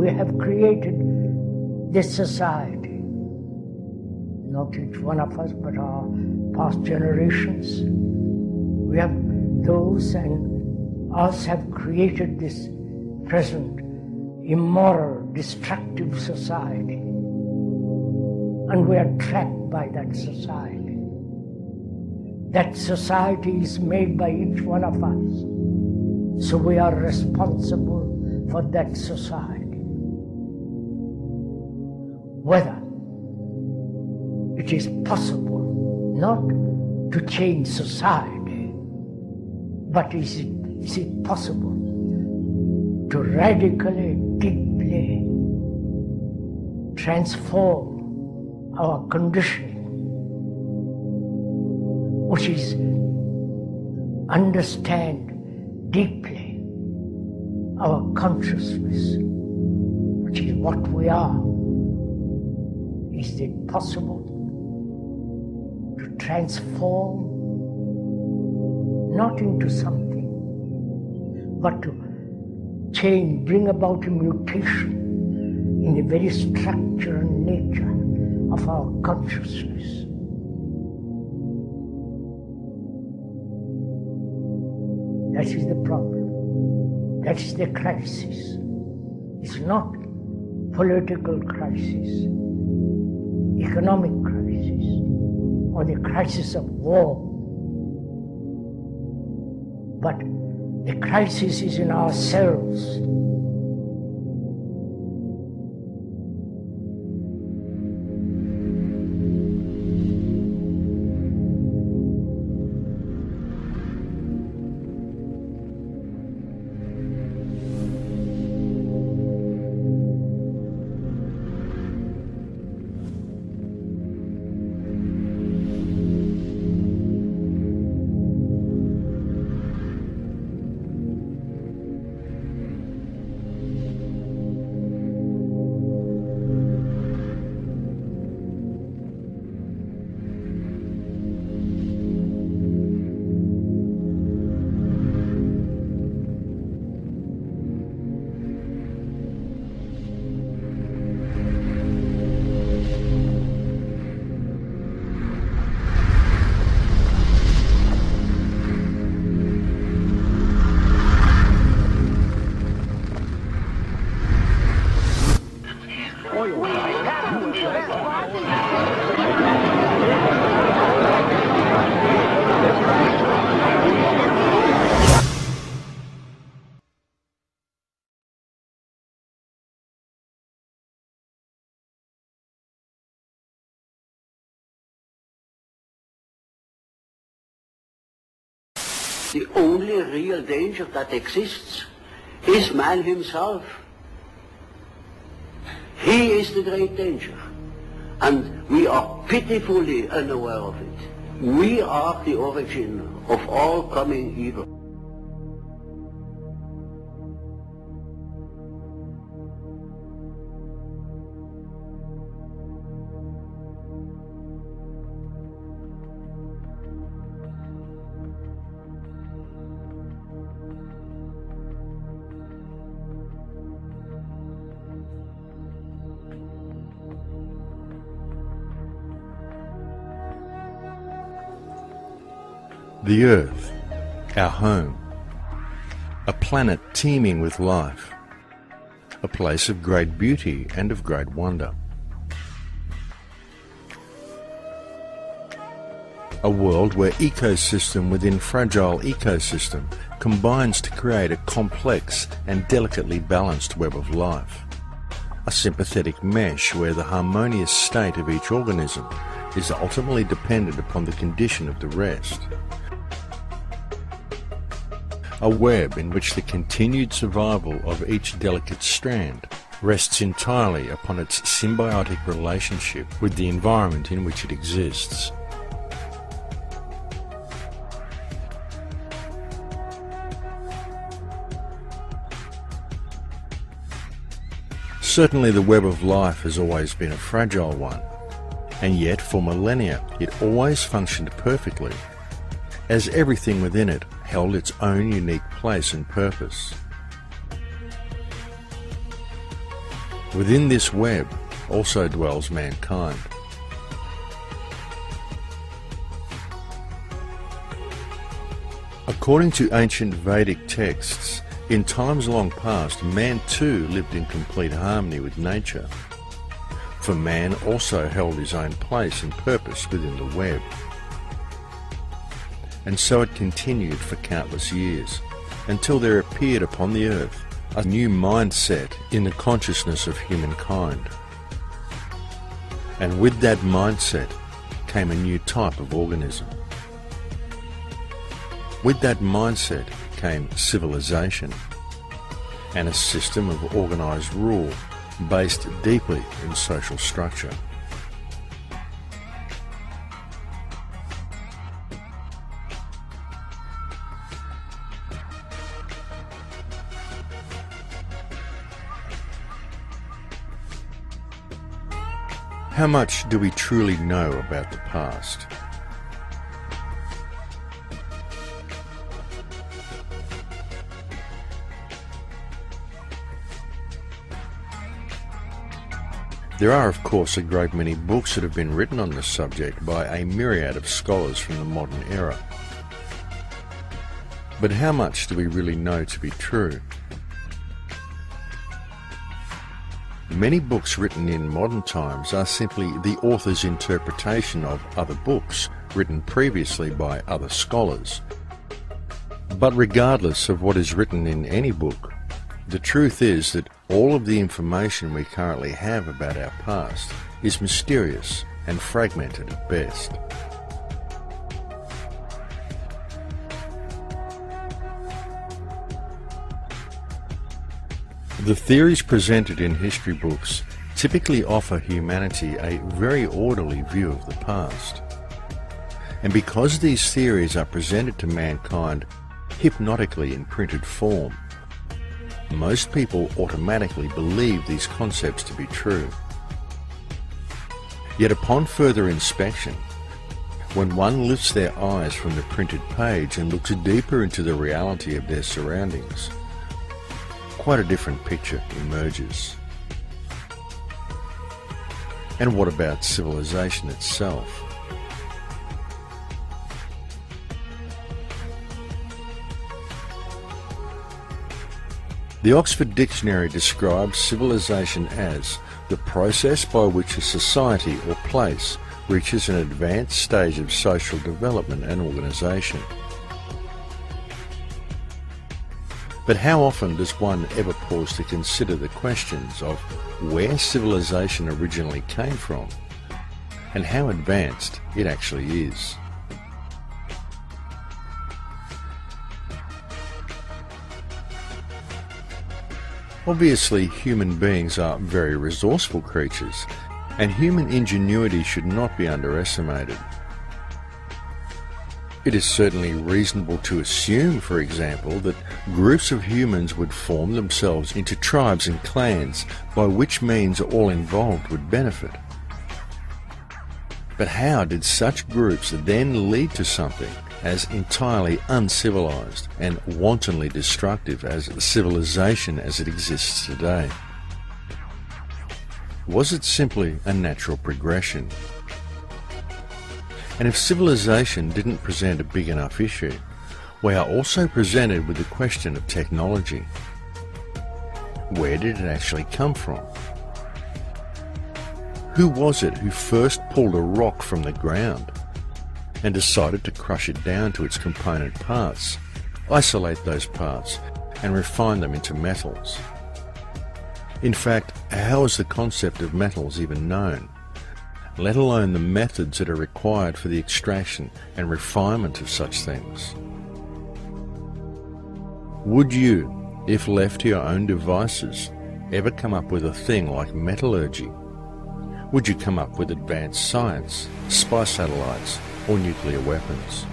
we have created this society. Not each one of us, but our past generations. We have those and us have created this present immoral, destructive society. And we are trapped by that society. That society is made by each one of us. So we are responsible for that society. Whether it is possible not to change society, but is it possible to radically, deeply transform our conditioning, which is understand deeply our consciousness, which is what we are. Is it possible to transform not into something, but to change, bring about a mutation in the very structure and nature of our consciousness? That is the problem. That is the crisis. It's not political crisis, economic crisis, or the crisis of war. But the crisis is in ourselves. The only real danger that exists is man himself. He is the great danger, and we are pitifully unaware of it. We are the origin of all coming evil. The Earth, our home, a planet teeming with life, a place of great beauty and of great wonder. A world where ecosystem within fragile ecosystem combines to create a complex and delicately balanced web of life. A sympathetic mesh where the harmonious state of each organism is ultimately dependent upon the condition of the rest. A web in which the continued survival of each delicate strand rests entirely upon its symbiotic relationship with the environment in which it exists. Certainly the web of life has always been a fragile one, and yet for millennia it always functioned perfectly, as everything within it held its own unique place and purpose. Within this web also dwells mankind. According to ancient Vedic texts, in times long past, man too lived in complete harmony with nature. For man also held his own place and purpose within the web. And so it continued for countless years, until there appeared upon the earth a new mindset in the consciousness of humankind. And with that mindset came a new type of organism. With that mindset came civilization, and a system of organised rule based deeply in social structure. How much do we truly know about the past? There are, of course, a great many books that have been written on this subject by a myriad of scholars from the modern era. But how much do we really know to be true? Many books written in modern times are simply the author's interpretation of other books written previously by other scholars. But regardless of what is written in any book, the truth is that all of the information we currently have about our past is mysterious and fragmented at best. The theories presented in history books typically offer humanity a very orderly view of the past. And because these theories are presented to mankind hypnotically in printed form, most people automatically believe these concepts to be true. Yet upon further inspection, when one lifts their eyes from the printed page and looks deeper into the reality of their surroundings, quite a different picture emerges. And what about civilization itself? The Oxford Dictionary describes civilization as the process by which a society or place reaches an advanced stage of social development and organisation. But how often does one ever pause to consider the questions of where civilization originally came from and how advanced it actually is? Obviously, human beings are very resourceful creatures, and human ingenuity should not be underestimated. It is certainly reasonable to assume, for example, that groups of humans would form themselves into tribes and clans, by which means all involved would benefit. But how did such groups then lead to something as entirely uncivilized and wantonly destructive as civilization as it exists today? Was it simply a natural progression? And if civilization didn't present a big enough issue, we are also presented with the question of technology. Where did it actually come from? Who was it who first pulled a rock from the ground and decided to crush it down to its component parts, isolate those parts, and refine them into metals? In fact, how is the concept of metals even known, let alone the methods that are required for the extraction and refinement of such things? Would you, if left to your own devices, ever come up with a thing like metallurgy? Would you come up with advanced science, spy satellites, or nuclear weapons?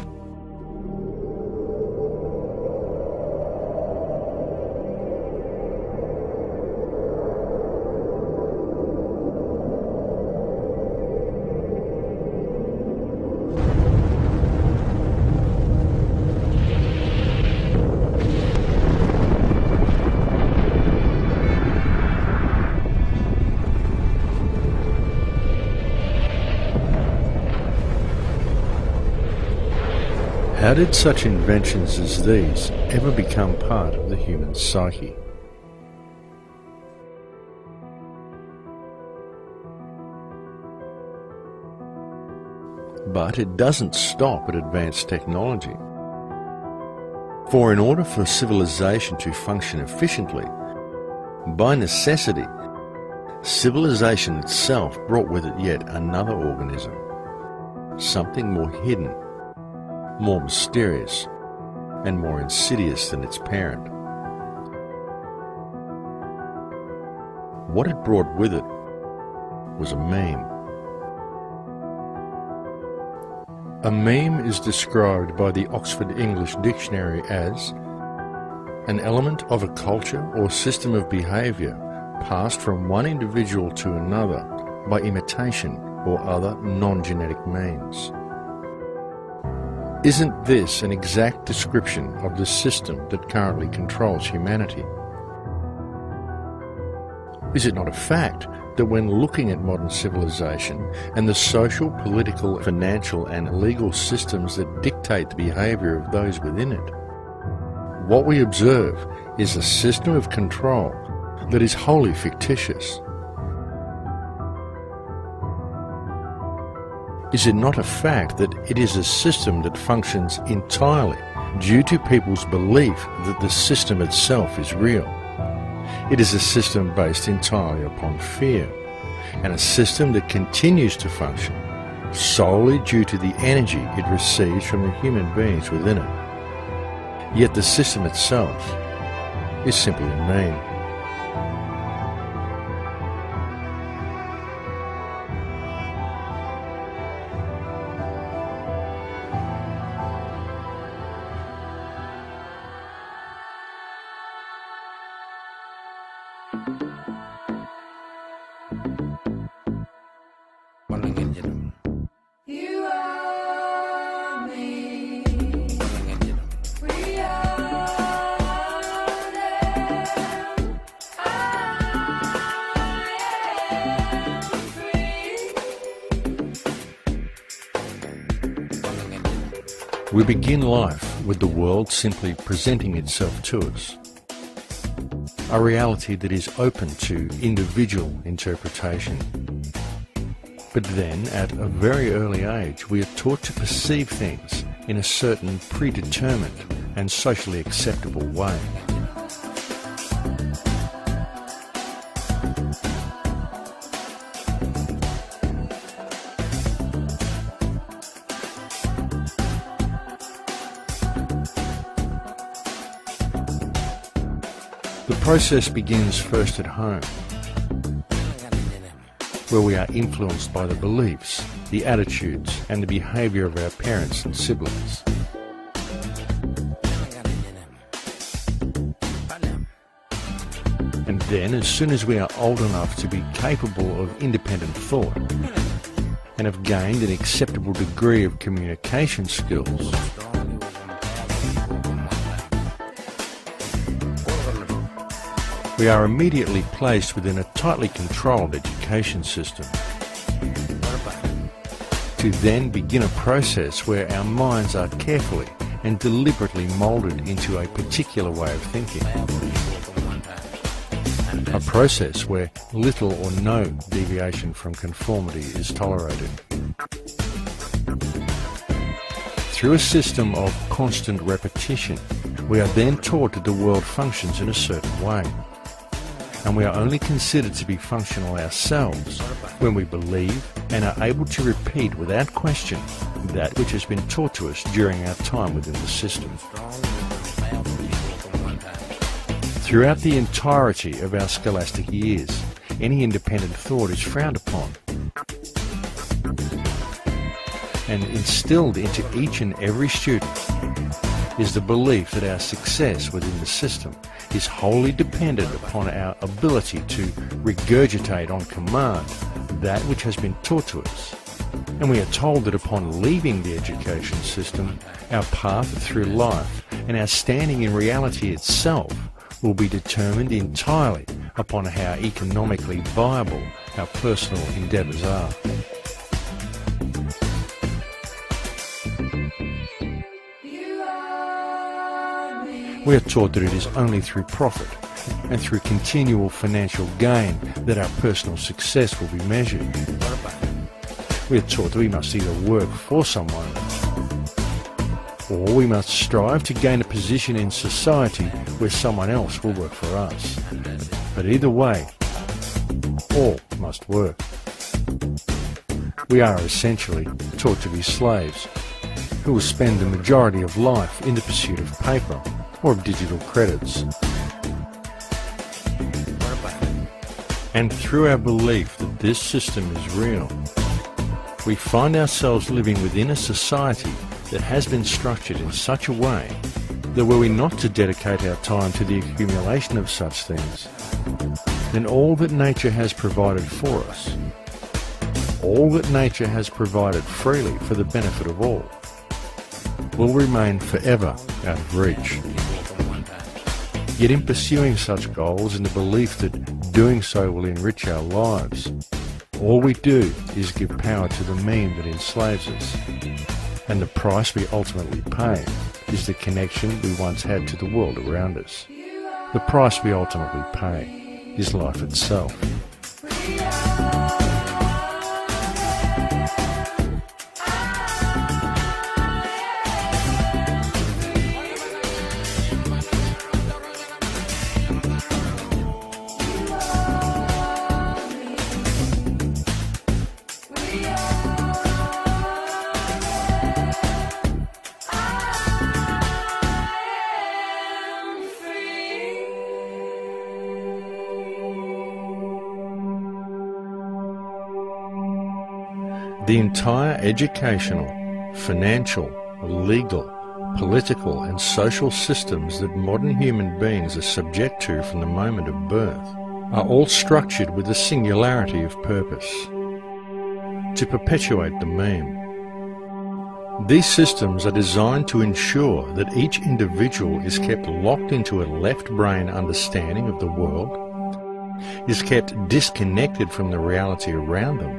How did such inventions as these ever become part of the human psyche? But it doesn't stop at advanced technology. For in order for civilization to function efficiently, by necessity, civilization itself brought with it yet another organism, something more hidden, more mysterious, and more insidious than its parent. What it brought with it was a meme. A meme is described by the Oxford English Dictionary as an element of a culture or system of behaviour passed from one individual to another by imitation or other non-genetic means. Isn't this an exact description of the system that currently controls humanity? Is it not a fact that when looking at modern civilization and the social, political, financial and legal systems that dictate the behaviour of those within it, what we observe is a system of control that is wholly fictitious? Is it not a fact that it is a system that functions entirely due to people's belief that the system itself is real? It is a system based entirely upon fear, and a system that continues to function solely due to the energy it receives from the human beings within it. Yet the system itself is simply a meme. You are me. We are them. I am free. We begin life with the world simply presenting itself to us, a reality that is open to individual interpretation. But then, at a very early age, we are taught to perceive things in a certain predetermined and socially acceptable way. The process begins first at home, where we are influenced by the beliefs, the attitudes, and the behaviour of our parents and siblings. And then, as soon as we are old enough to be capable of independent thought, and have gained an acceptable degree of communication skills, we are immediately placed within a tightly controlled education system, to then begin a process where our minds are carefully and deliberately moulded into a particular way of thinking. A process where little or no deviation from conformity is tolerated. Through a system of constant repetition, we are then taught that the world functions in a certain way, and we are only considered to be functional ourselves when we believe and are able to repeat without question that which has been taught to us during our time within the system. Throughout the entirety of our scholastic years, any independent thought is frowned upon, and instilled into each and every student is the belief that our success within the system is wholly dependent upon our ability to regurgitate on command that which has been taught to us. And we are told that upon leaving the education system, our path through life and our standing in reality itself will be determined entirely upon how economically viable our personal endeavours are. You We are taught that it is only through profit and through continual financial gain that our personal success will be measured. We are taught that we must either work for someone or we must strive to gain a position in society where someone else will work for us. But either way, all must work. We are essentially taught to be slaves who will spend the majority of life in the pursuit of paper or of digital credits. And through our belief that this system is real, we find ourselves living within a society that has been structured in such a way that were we not to dedicate our time to the accumulation of such things, then all that nature has provided for us, all that nature has provided freely for the benefit of all, will remain forever out of reach. Yet in pursuing such goals in the belief that doing so will enrich our lives, all we do is give power to the mean that enslaves us, and the price we ultimately pay is the connection we once had to the world around us. The price we ultimately pay is life itself. The entire educational, financial, legal, political and social systems that modern human beings are subject to from the moment of birth are all structured with a singularity of purpose: to perpetuate the mean. These systems are designed to ensure that each individual is kept locked into a left brain understanding of the world, is kept disconnected from the reality around them,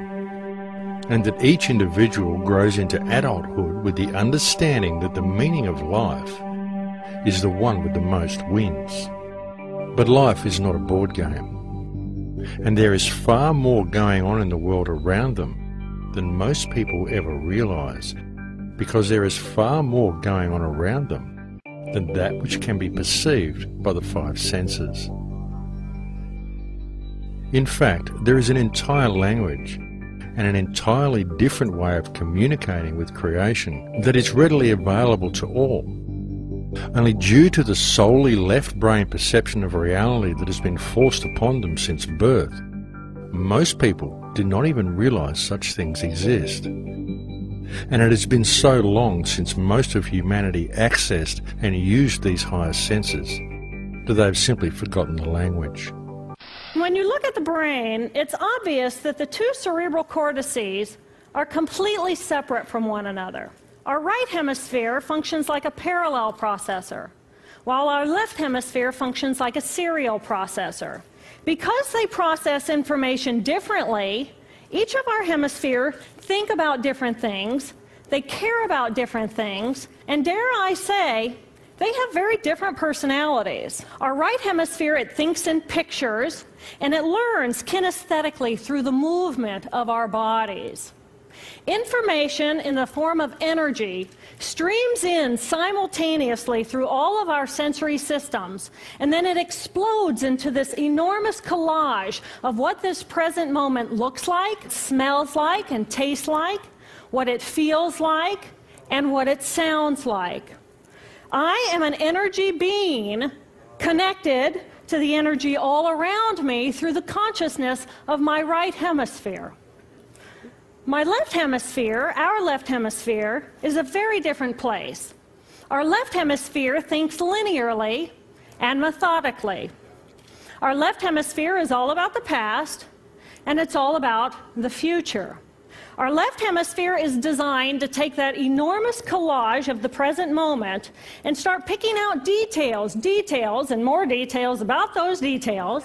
and that each individual grows into adulthood with the understanding that the meaning of life is the one with the most wins. But life is not a board game, and there is far more going on in the world around them than most people ever realise, because there is far more going on around them than that which can be perceived by the five senses. In fact, there is an entire language and an entirely different way of communicating with creation that is readily available to all. Only due to the solely left brain perception of reality that has been forced upon them since birth, most people do not even realise such things exist. And it has been so long since most of humanity accessed and used these higher senses that they've simply forgotten the language. When you look at the brain, it's obvious that the two cerebral cortices are completely separate from one another. Our right hemisphere functions like a parallel processor, while our left hemisphere functions like a serial processor. Because they process information differently, each of our hemispheres think about different things, they care about different things, and dare I say, they have very different personalities. Our right hemisphere, it thinks in pictures, and it learns kinesthetically through the movement of our bodies. Information in the form of energy streams in simultaneously through all of our sensory systems, and then it explodes into this enormous collage of what this present moment looks like, smells like, and tastes like, what it feels like, and what it sounds like. I am an energy being connected to the energy all around me through the consciousness of my right hemisphere. My left hemisphere, our left hemisphere, is a very different place. Our left hemisphere thinks linearly and methodically. Our left hemisphere is all about the past, and it's all about the future. Our left hemisphere is designed to take that enormous collage of the present moment and start picking out details, and more details about those details.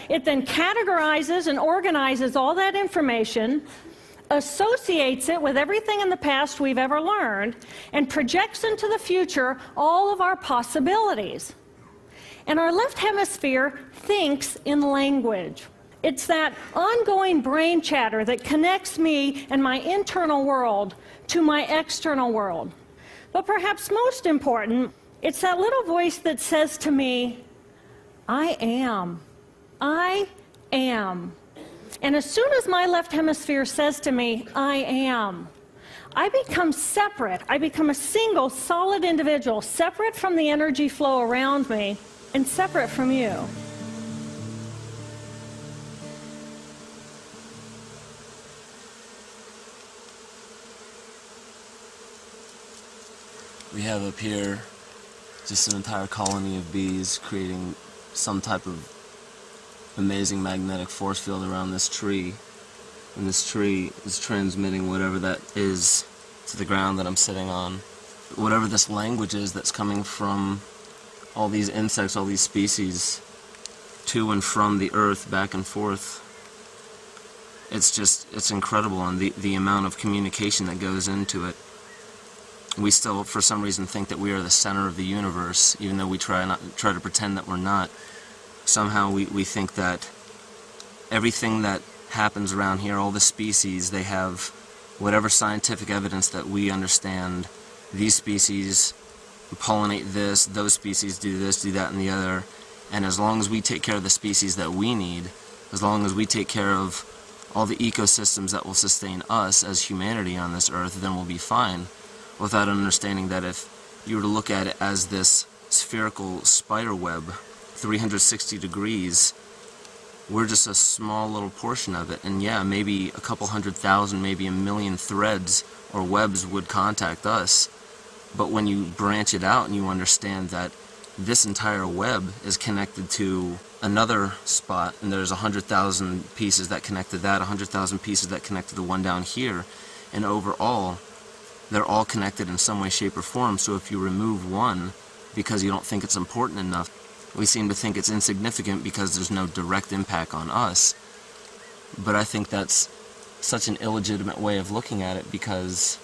It then categorizes and organizes all that information associates it with everything in the past we've ever learned, and projects into the future all of our possibilities. And our left hemisphere thinks in language. It's that ongoing brain chatter that connects me and my internal world to my external world. But perhaps most important, it's that little voice that says to me, I am. I am. And as soon as my left hemisphere says to me, I am, I become separate. I become a single, solid individual, separate from the energy flow around me and separate from you. We have up here just an entire colony of bees creating some type of amazing magnetic force field around this tree. And this tree is transmitting whatever that is to the ground that I'm sitting on. Whatever this language is that's coming from all these insects, all these species, to and from the earth, back and forth. It's incredible, and the amount of communication that goes into it. We still, for some reason, think that we are the center of the universe, even though we try to pretend that we're not. Somehow we think that everything that happens around here, all the species, they have whatever scientific evidence that we understand. These species pollinate this, those species do this, do that, and the other. And as long as we take care of the species that we need, as long as we take care of all the ecosystems that will sustain us as humanity on this earth, then we'll be fine. Without understanding that if you were to look at it as this spherical spider web, 360 degrees, we're just a small little portion of it. And yeah, maybe a couple 100,000, maybe 1 million threads or webs would contact us. But when you branch it out and you understand that this entire web is connected to another spot, and there's 100,000 pieces that connect to that, 100,000 pieces that connect to the one down here, and overall, they're all connected in some way, shape, or form. So if you remove one because you don't think it's important enough, we seem to think it's insignificant because there's no direct impact on us. But I think that's such an illegitimate way of looking at it, because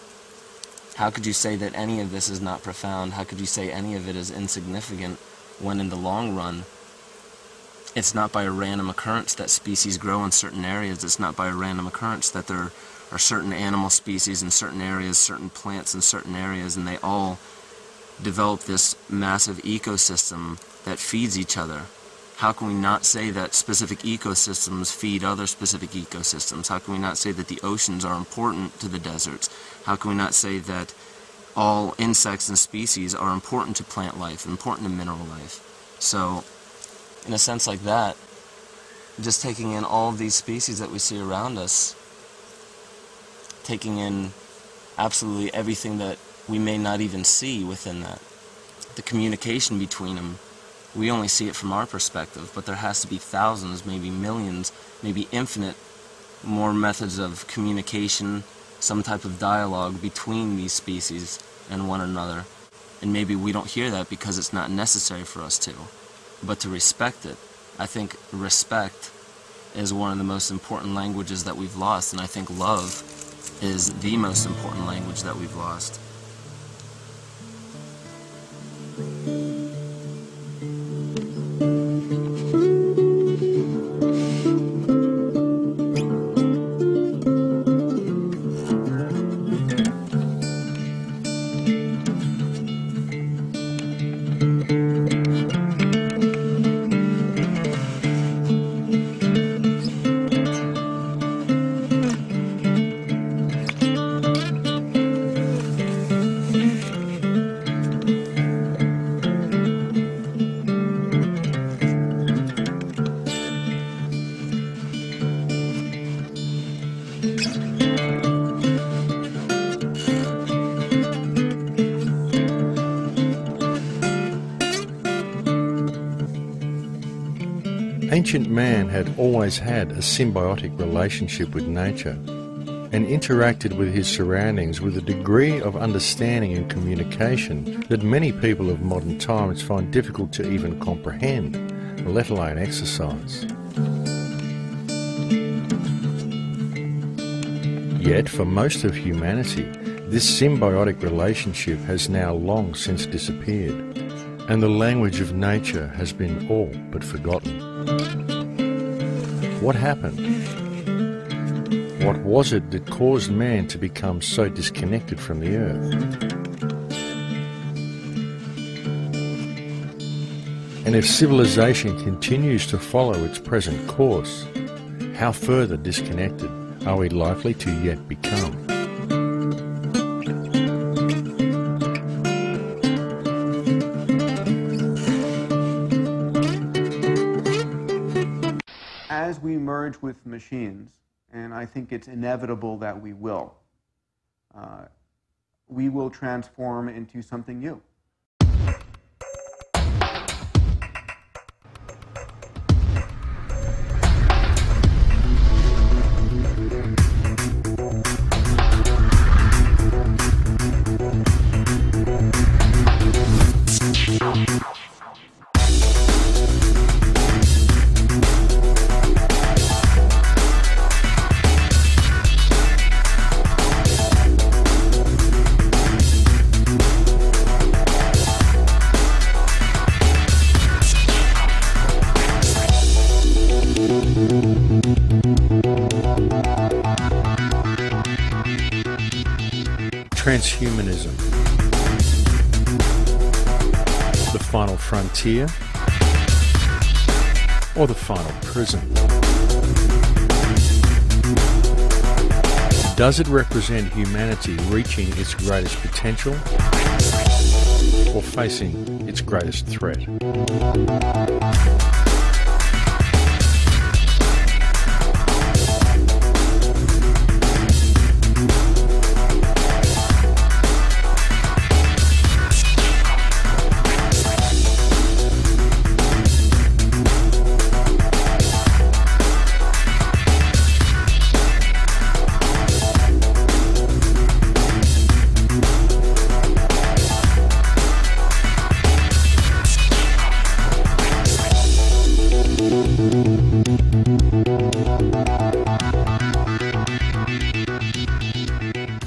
how could you say that any of this is not profound? How could you say any of it is insignificant when in the long run, it's not by a random occurrence that species grow in certain areas. It's not by a random occurrence that there are certain animal species in certain areas, certain plants in certain areas, and they all develop this massive ecosystem that feeds each other. How can we not say that specific ecosystems feed other specific ecosystems? How can we not say that the oceans are important to the deserts? How can we not say that all insects and species are important to plant life, important to mineral life? So, in a sense like that, just taking in all of these species that we see around us, taking in absolutely everything that we may not even see within that, the communication between them, we only see it from our perspective, but there has to be thousands, maybe millions, maybe infinite more methods of communication, some type of dialogue between these species and one another. And maybe we don't hear that because it's not necessary for us to. But to respect it, I think respect is one of the most important languages that we've lost, and I think love is the most important language that we've lost. Ancient man had always had a symbiotic relationship with nature and interacted with his surroundings with a degree of understanding and communication that many people of modern times find difficult to even comprehend, let alone exercise. Yet, for most of humanity, this symbiotic relationship has now long since disappeared, and the language of nature has been all but forgotten. What happened? What was it that caused man to become so disconnected from the earth? And if civilization continues to follow its present course, how further disconnected are we likely to yet become? As we merge with machines, and I think it's inevitable that we will transform into something new. Transhumanism, the final frontier, or the final prison? Does it represent humanity reaching its greatest potential or facing its greatest threat?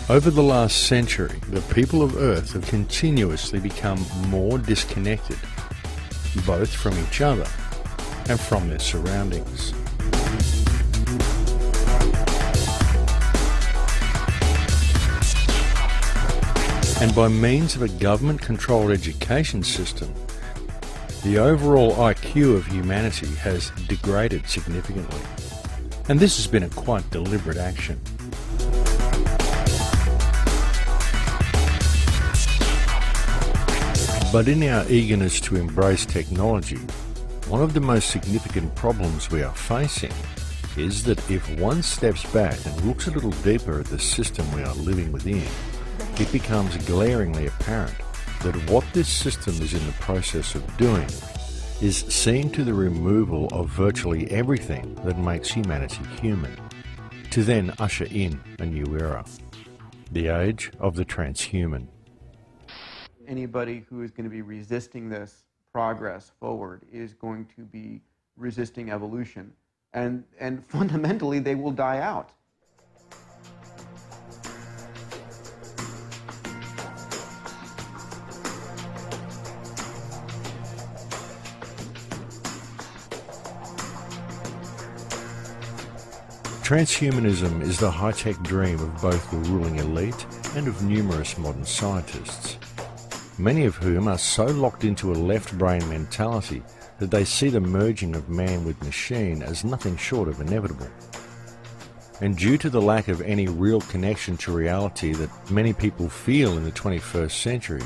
Over the last century, the people of Earth have continuously become more disconnected, both from each other and from their surroundings. And by means of a government-controlled education system, the overall IQ of humanity has degraded significantly. And this has been a quite deliberate action. But in our eagerness to embrace technology, one of the most significant problems we are facing is that if one steps back and looks a little deeper at the system we are living within, it becomes glaringly apparent that what this system is in the process of doing is seeing to the removal of virtually everything that makes humanity human, to then usher in a new era, the age of the transhuman. Anybody who is going to be resisting this progress forward is going to be resisting evolution, and fundamentally they will die out. Transhumanism is the high-tech dream of both the ruling elite and of numerous modern scientists, many of whom are so locked into a left-brain mentality that they see the merging of man with machine as nothing short of inevitable. And due to the lack of any real connection to reality that many people feel in the 21st century,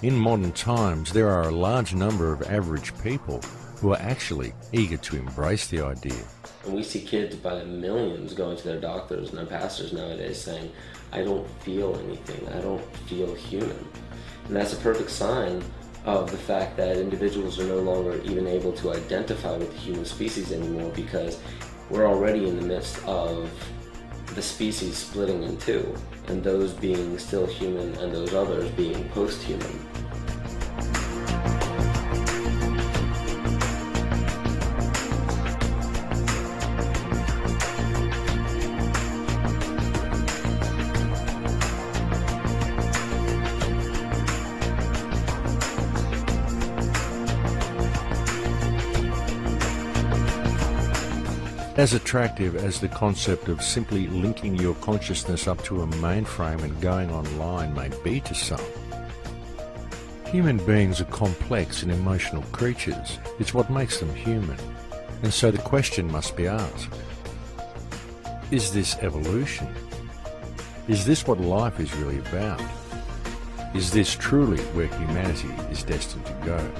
in modern times there are a large number of average people who are actually eager to embrace the idea. And we see kids by the millions going to their doctors and their pastors nowadays saying, I don't feel anything, I don't feel human. And that's a perfect sign of the fact that individuals are no longer even able to identify with the human species anymore, because we're already in the midst of the species splitting in two, and those being still human and those others being post-human. As attractive as the concept of simply linking your consciousness up to a mainframe and going online may be to some, human beings are complex and emotional creatures. It's what makes them human. And so the question must be asked, is this evolution? Is this what life is really about? Is this truly where humanity is destined to go?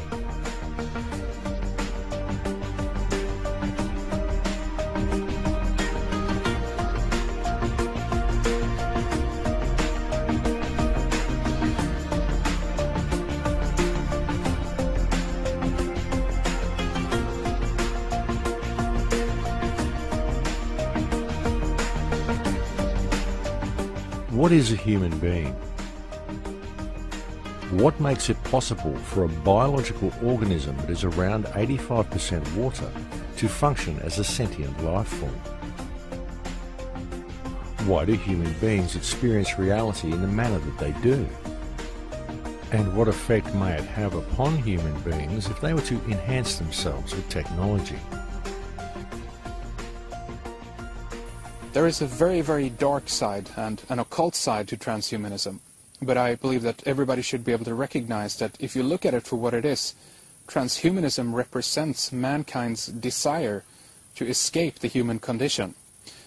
What is a human being? What makes it possible for a biological organism that is around 85% water to function as a sentient life form? Why do human beings experience reality in the manner that they do? And what effect may it have upon human beings if they were to enhance themselves with technology? There is a very, very dark side and an occult side to transhumanism, but I believe that everybody should be able to recognize that if you look at it for what it is, transhumanism represents mankind's desire to escape the human condition.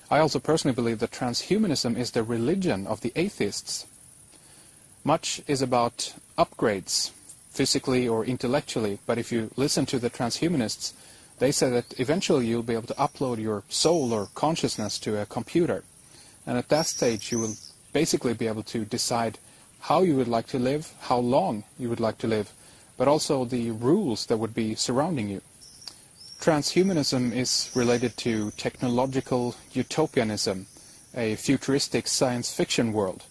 I also personally believe that transhumanism is the religion of the atheists. Much is about upgrades, physically or intellectually, but if you listen to the transhumanists, they say that eventually you'll be able to upload your soul or consciousness to a computer. And at that stage you will basically be able to decide how you would like to live, how long you would like to live, but also the rules that would be surrounding you. Transhumanism is related to technological utopianism, a futuristic science fiction world,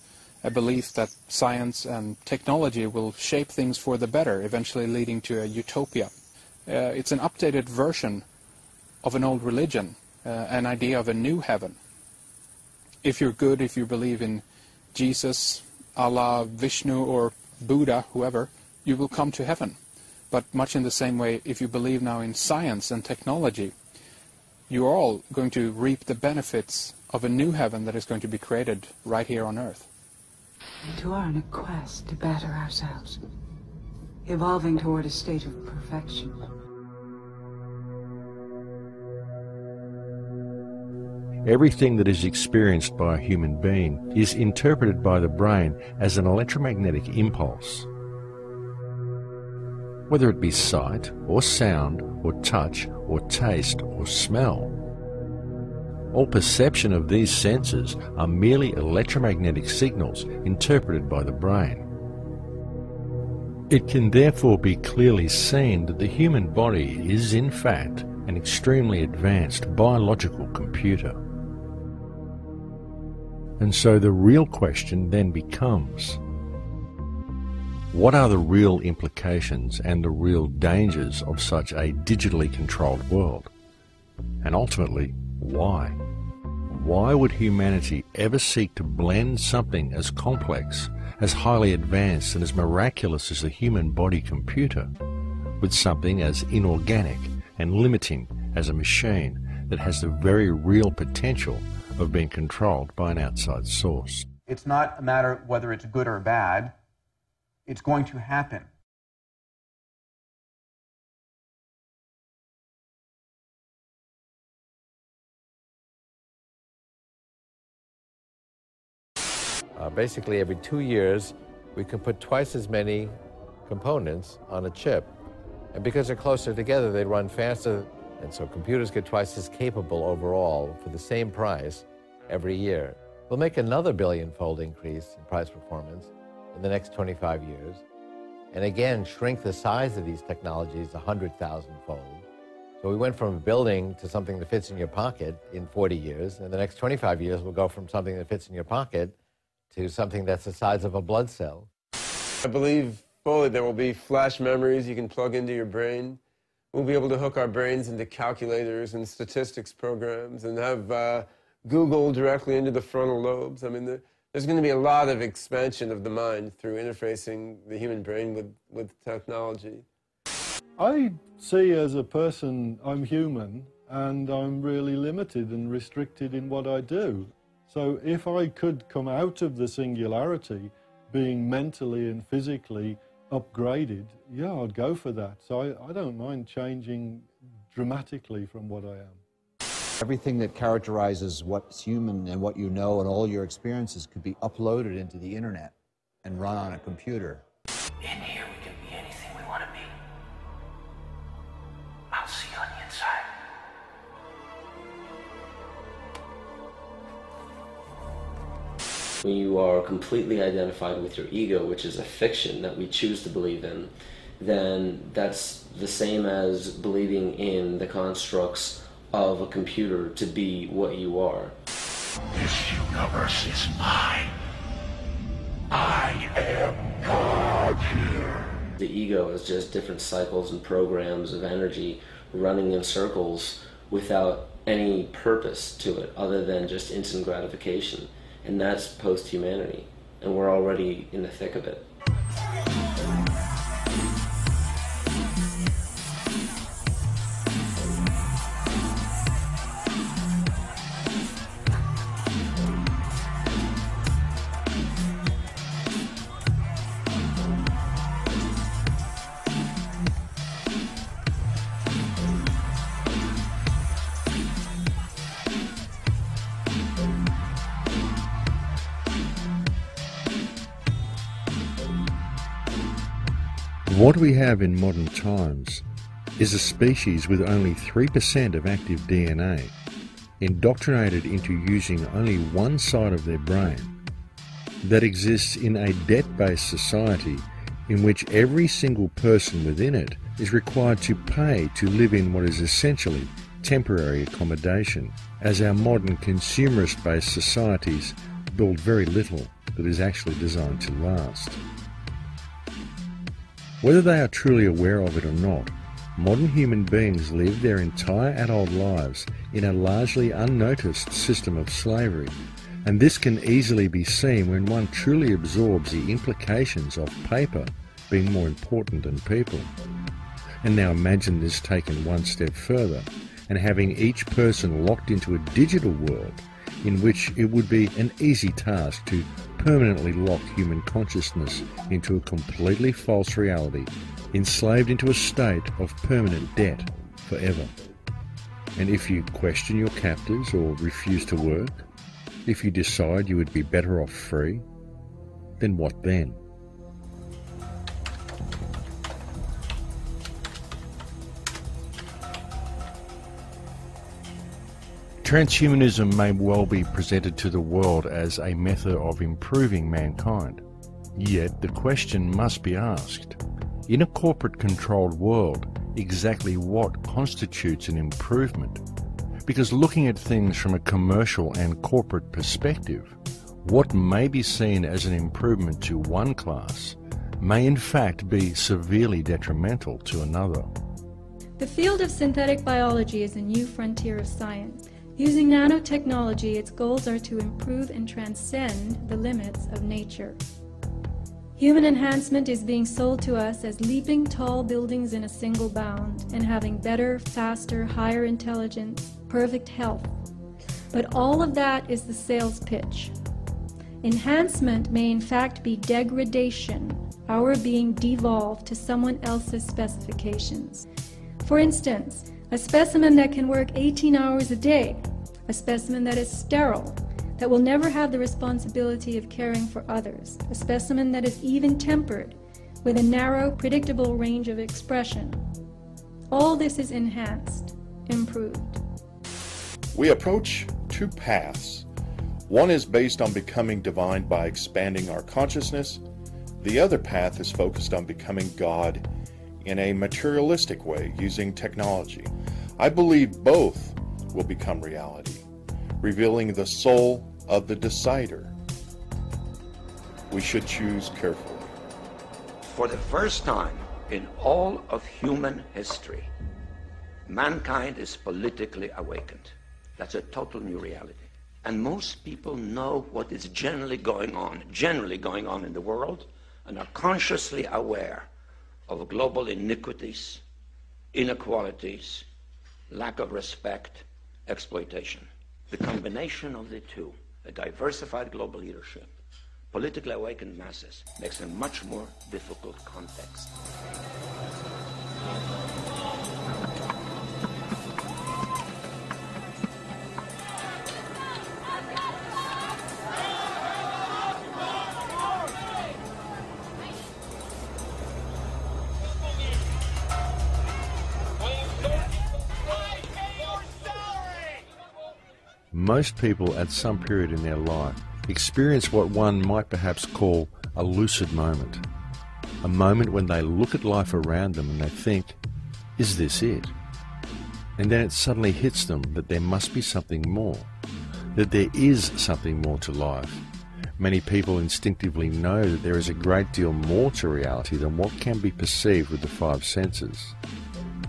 a belief that science and technology will shape things for the better, eventually leading to a utopia. It's an updated version of an old religion, an idea of a new heaven. If you're good, if you believe in Jesus, Allah, Vishnu, or Buddha, whoever, you will come to heaven. But much in the same way, if you believe now in science and technology, you are all going to reap the benefits of a new heaven that is going to be created right here on earth. We are on a quest to better ourselves, evolving toward a state of perfection. Everything that is experienced by a human being is interpreted by the brain as an electromagnetic impulse. Whether it be sight, or sound, or touch, or taste, or smell. All perception of these senses are merely electromagnetic signals interpreted by the brain. It can therefore be clearly seen that the human body is in fact an extremely advanced biological computer. And so the real question then becomes, what are the real implications and the real dangers of such a digitally controlled world? And ultimately, why? Why would humanity ever seek to blend something as complex, as highly advanced and as miraculous as the human body computer with something as inorganic and limiting as a machine that has the very real potential of being controlled by an outside source? It's not a matter of whether it's good or bad. It's going to happen. Basically, every 2 years, we can put twice as many components on a chip. And because they're closer together, they run faster. And so computers get twice as capable overall for the same price every year. We'll make another billion-fold increase in price performance in the next 25 years. And again, shrink the size of these technologies 100,000-fold. So we went from a building to something that fits in your pocket in 40 years. In the next 25 years, we'll go from something that fits in your pocket to something that's the size of a blood cell. I believe fully there will be flash memories you can plug into your brain. We'll be able to hook our brains into calculators and statistics programs and have Google directly into the frontal lobes. I mean, there's going to be a lot of expansion of the mind through interfacing the human brain with technology. I see as a person, I'm human, and I'm really limited and restricted in what I do. So if I could come out of the singularity being mentally and physically upgraded, yeah, I'd go for that. So I don't mind changing dramatically from what I am. Everything that characterizes what's human and what you know and all your experiences could be uploaded into the internet and run on a computer. In here we can be anything we want to be. I'll see you on the inside. When you are completely identified with your ego, which is a fiction that we choose to believe in, then that's the same as believing in the constructs of a computer to be what you are. This universe is mine. I am God here. The ego is just different cycles and programs of energy running in circles without any purpose to it other than just instant gratification. And that's post-humanity, and we're already in the thick of it. What we have in modern times is a species with only 3% of active DNA, indoctrinated into using only one side of their brain, that exists in a debt-based society in which every single person within it is required to pay to live in what is essentially temporary accommodation, as our modern consumerist-based societies build very little that is actually designed to last. Whether they are truly aware of it or not, modern human beings live their entire adult lives in a largely unnoticed system of slavery, and this can easily be seen when one truly absorbs the implications of paper being more important than people. And now imagine this taken one step further, and having each person locked into a digital world in which it would be an easy task to permanently lock human consciousness into a completely false reality, enslaved into a state of permanent debt forever. And if you question your captors or refuse to work, if you decide you would be better off free, then what then? Transhumanism may well be presented to the world as a method of improving mankind. Yet the question must be asked, in a corporate-controlled world, exactly what constitutes an improvement? Because looking at things from a commercial and corporate perspective, what may be seen as an improvement to one class may in fact be severely detrimental to another. The field of synthetic biology is a new frontier of science. Using nanotechnology, its goals are to improve and transcend the limits of nature. Human enhancement is being sold to us as leaping tall buildings in a single bound and having better, faster, higher intelligence, perfect health. But all of that is the sales pitch. Enhancement may in fact be degradation, our being devolved to someone else's specifications. For instance, a specimen that can work 18 hours a day, a specimen that is sterile, that will never have the responsibility of caring for others, a specimen that is even-tempered, with a narrow, predictable range of expression. All this is enhanced, improved. We approach two paths. One is based on becoming divine by expanding our consciousness. The other path is focused on becoming God in a materialistic way, using technology. I believe both will become reality, revealing the soul of the decider. We should choose carefully. For the first time in all of human history, mankind is politically awakened. That's a total new reality. And most people know what is generally going on in the world, and are consciously aware of global iniquities, inequalities, lack of respect, exploitation. The combination of the two, a diversified global leadership, politically awakened masses, makes a much more difficult context. Most people at some period in their life experience what one might perhaps call a lucid moment. A moment when they look at life around them and they think, is this it? And then it suddenly hits them that there must be something more, that there is something more to life. Many people instinctively know that there is a great deal more to reality than what can be perceived with the five senses.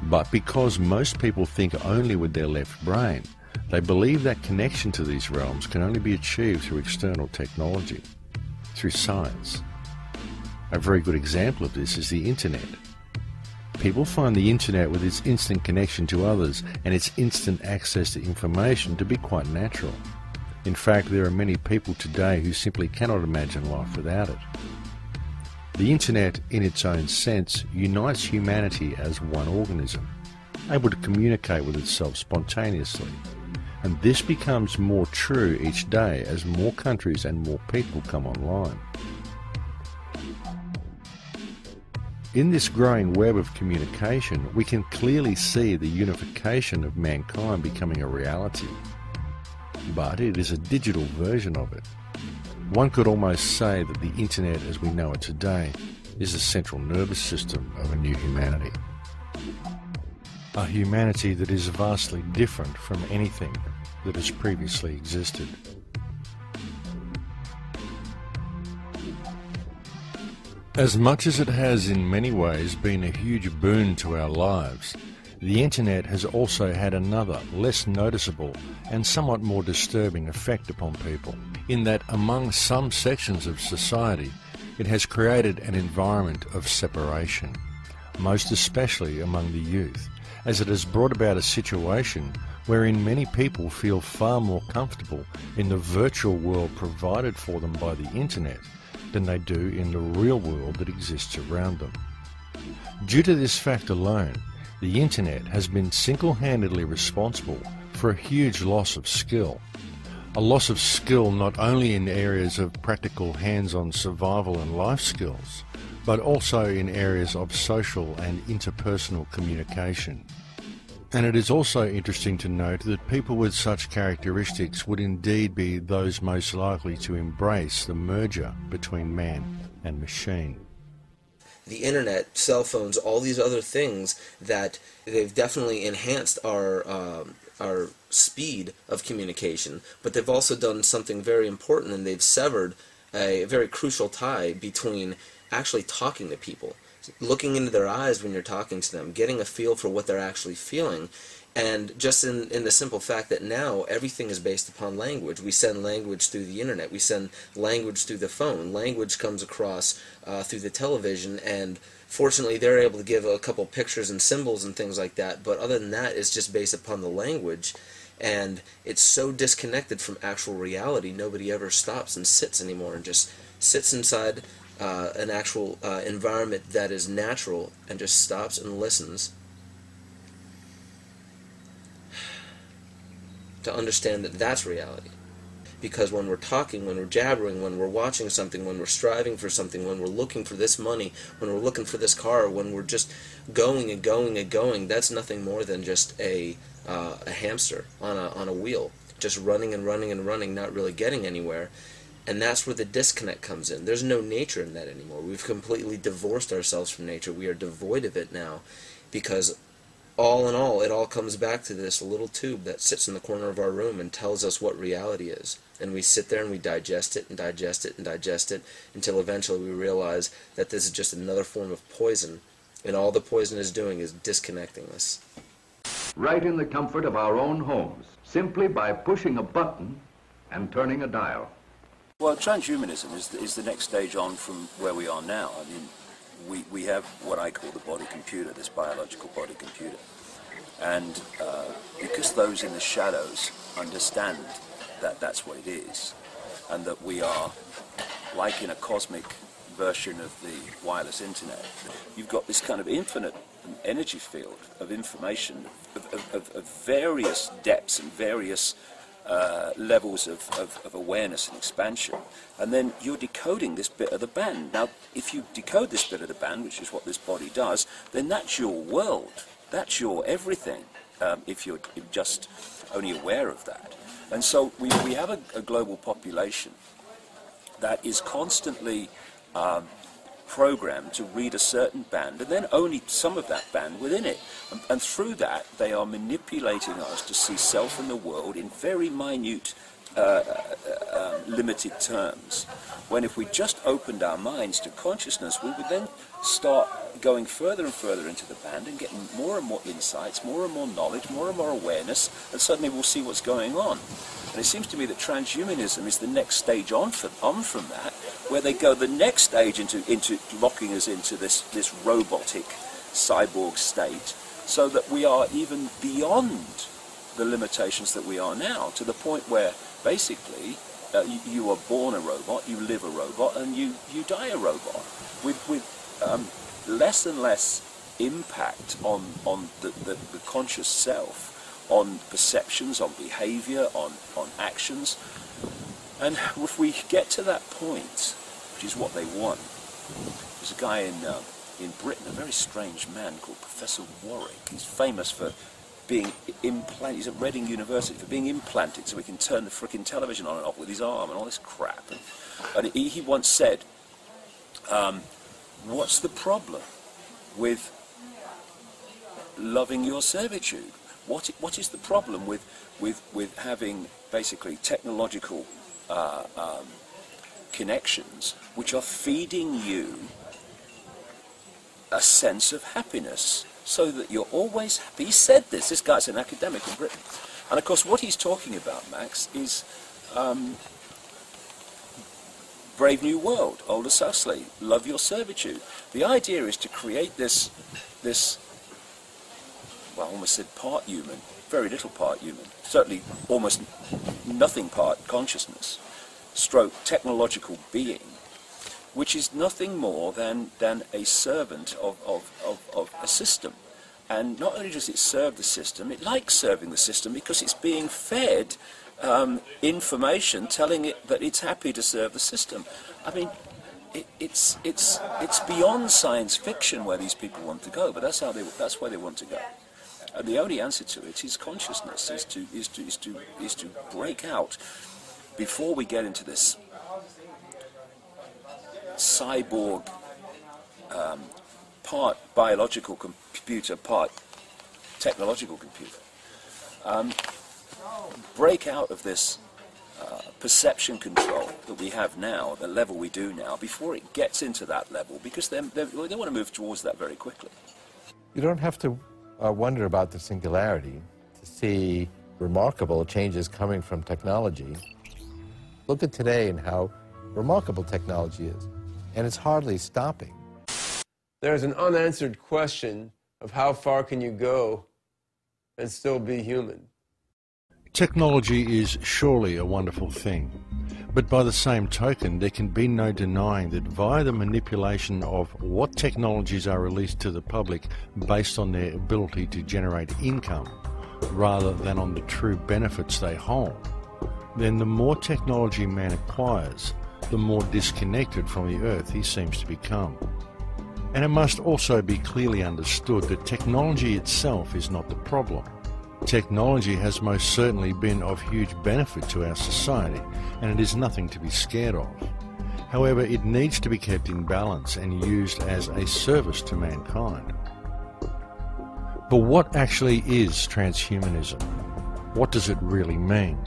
But because most people think only with their left brain, they believe that connection to these realms can only be achieved through external technology, through science. A very good example of this is the internet. People find the internet with its instant connection to others and its instant access to information to be quite natural. In fact, there are many people today who simply cannot imagine life without it. The internet, in its own sense, unites humanity as one organism, able to communicate with itself spontaneously. And this becomes more true each day as more countries and more people come online. In this growing web of communication, we can clearly see the unification of mankind becoming a reality. But it is a digital version of it. One could almost say that the internet as we know it today is the central nervous system of a new humanity. A humanity that is vastly different from anything that has previously existed. As much as it has in many ways been a huge boon to our lives, the internet has also had another, less noticeable and somewhat more disturbing effect upon people, in that among some sections of society it has created an environment of separation, most especially among the youth, as it has brought about a situation wherein many people feel far more comfortable in the virtual world provided for them by the internet than they do in the real world that exists around them. Due to this fact alone, the internet has been single-handedly responsible for a huge loss of skill. A loss of skill not only in areas of practical hands-on survival and life skills, but also in areas of social and interpersonal communication. And it is also interesting to note that people with such characteristics would indeed be those most likely to embrace the merger between man and machine. The internet, cell phones, all these other things that they've definitely enhanced our speed of communication, but they've also done something very important, and they've severed a very crucial tie between actually talking to people, looking into their eyes when you're talking to them, getting a feel for what they're actually feeling, and just in the simple fact that now everything is based upon language. We send language through the internet, we send language through the phone, language comes across through the television, and fortunately they're able to give a couple pictures and symbols and things like that, but other than that it's just based upon the language, and it's so disconnected from actual reality. Nobody ever stops and sits anymore and just sits inside an actual environment that is natural and just stops and listens to understand that that's reality. Because when we're talking, when we're jabbering, when we're watching something, when we're striving for something, when we're looking for this money, when we're looking for this car, when we're just going and going and going, that's nothing more than just a hamster on a wheel, just running and running and running, not really getting anywhere. And that's where the disconnect comes in. There's no nature in that anymore. We've completely divorced ourselves from nature. We are devoid of it now, because all in all, it all comes back to this little tube that sits in the corner of our room and tells us what reality is. And we sit there and we digest it and digest it and digest it until eventually we realize that this is just another form of poison, and all the poison is doing is disconnecting us. Right in the comfort of our own homes, simply by pushing a button and turning a dial. Well, transhumanism is the next stage on from where we are now. I mean, we have what I call the body computer, this biological body computer. And because those in the shadows understand that that's what it is, and that we are like in a cosmic version of the wireless internet, you've got this kind of infinite energy field of information of various depths and various levels of awareness and expansion, and then you're decoding this bit of the band. Now, if you decode this bit of the band, which is what this body does, then that's your world, that's your everything, if you're just only aware of that. And so we have a global population that is constantly programmed to read a certain band, and then only some of that band within it. And through that, they are manipulating us to see self and the world in very minute, limited terms. When if we just opened our minds to consciousness, we would then start going further and further into the band and getting more and more insights, more and more knowledge, more and more awareness, and suddenly we'll see what's going on. And it seems to me that transhumanism is the next stage on from that, where they go the next stage into locking us into this robotic cyborg state, so that we are even beyond the limitations that we are now, to the point where basically you are born a robot, you live a robot, and you die a robot, with less and less impact on the conscious self, on perceptions, on behavior, on actions. And if we get to that point, which is what they want, there's a guy in Britain, a very strange man called Professor Warwick. He's famous for being implanted, he's at Reading University, for being implanted so he can turn the frickin' television on and off with his arm and all this crap. And he once said, what's the problem with loving your servitude? What is the problem with having basically technological connections which are feeding you a sense of happiness, so that you're always happy? He said this guy's an academic in Britain. And of course what he's talking about, Max, is Brave New World, Aldous Huxley, love your servitude. The idea is to create this well, I almost said part human, very little part human, certainly almost nothing part consciousness, stroke technological being, which is nothing more than a servant of a system. And not only does it serve the system, it likes serving the system because it's being fed information telling it that it's happy to serve the system. I mean, it's beyond science fiction where these people want to go, but that's where they want to go. And the only answer to it is consciousness, is to break out before we get into this cyborg, part biological computer, part technological computer. Break out of this perception control that we have now, the level we do now, before it gets into that level, because they want to move towards that very quickly. You don't have to wonder about the singularity to see remarkable changes coming from technology. Look at today and how remarkable technology is, and it's hardly stopping. There's an unanswered question of how far can you go and still be human? Technology is surely a wonderful thing, but by the same token, there can be no denying that via the manipulation of what technologies are released to the public based on their ability to generate income, rather than on the true benefits they hold, then the more technology man acquires, the more disconnected from the earth he seems to become. And it must also be clearly understood that technology itself is not the problem. Technology has most certainly been of huge benefit to our society, and it is nothing to be scared of. However, it needs to be kept in balance and used as a service to mankind. But what actually is transhumanism? What does it really mean?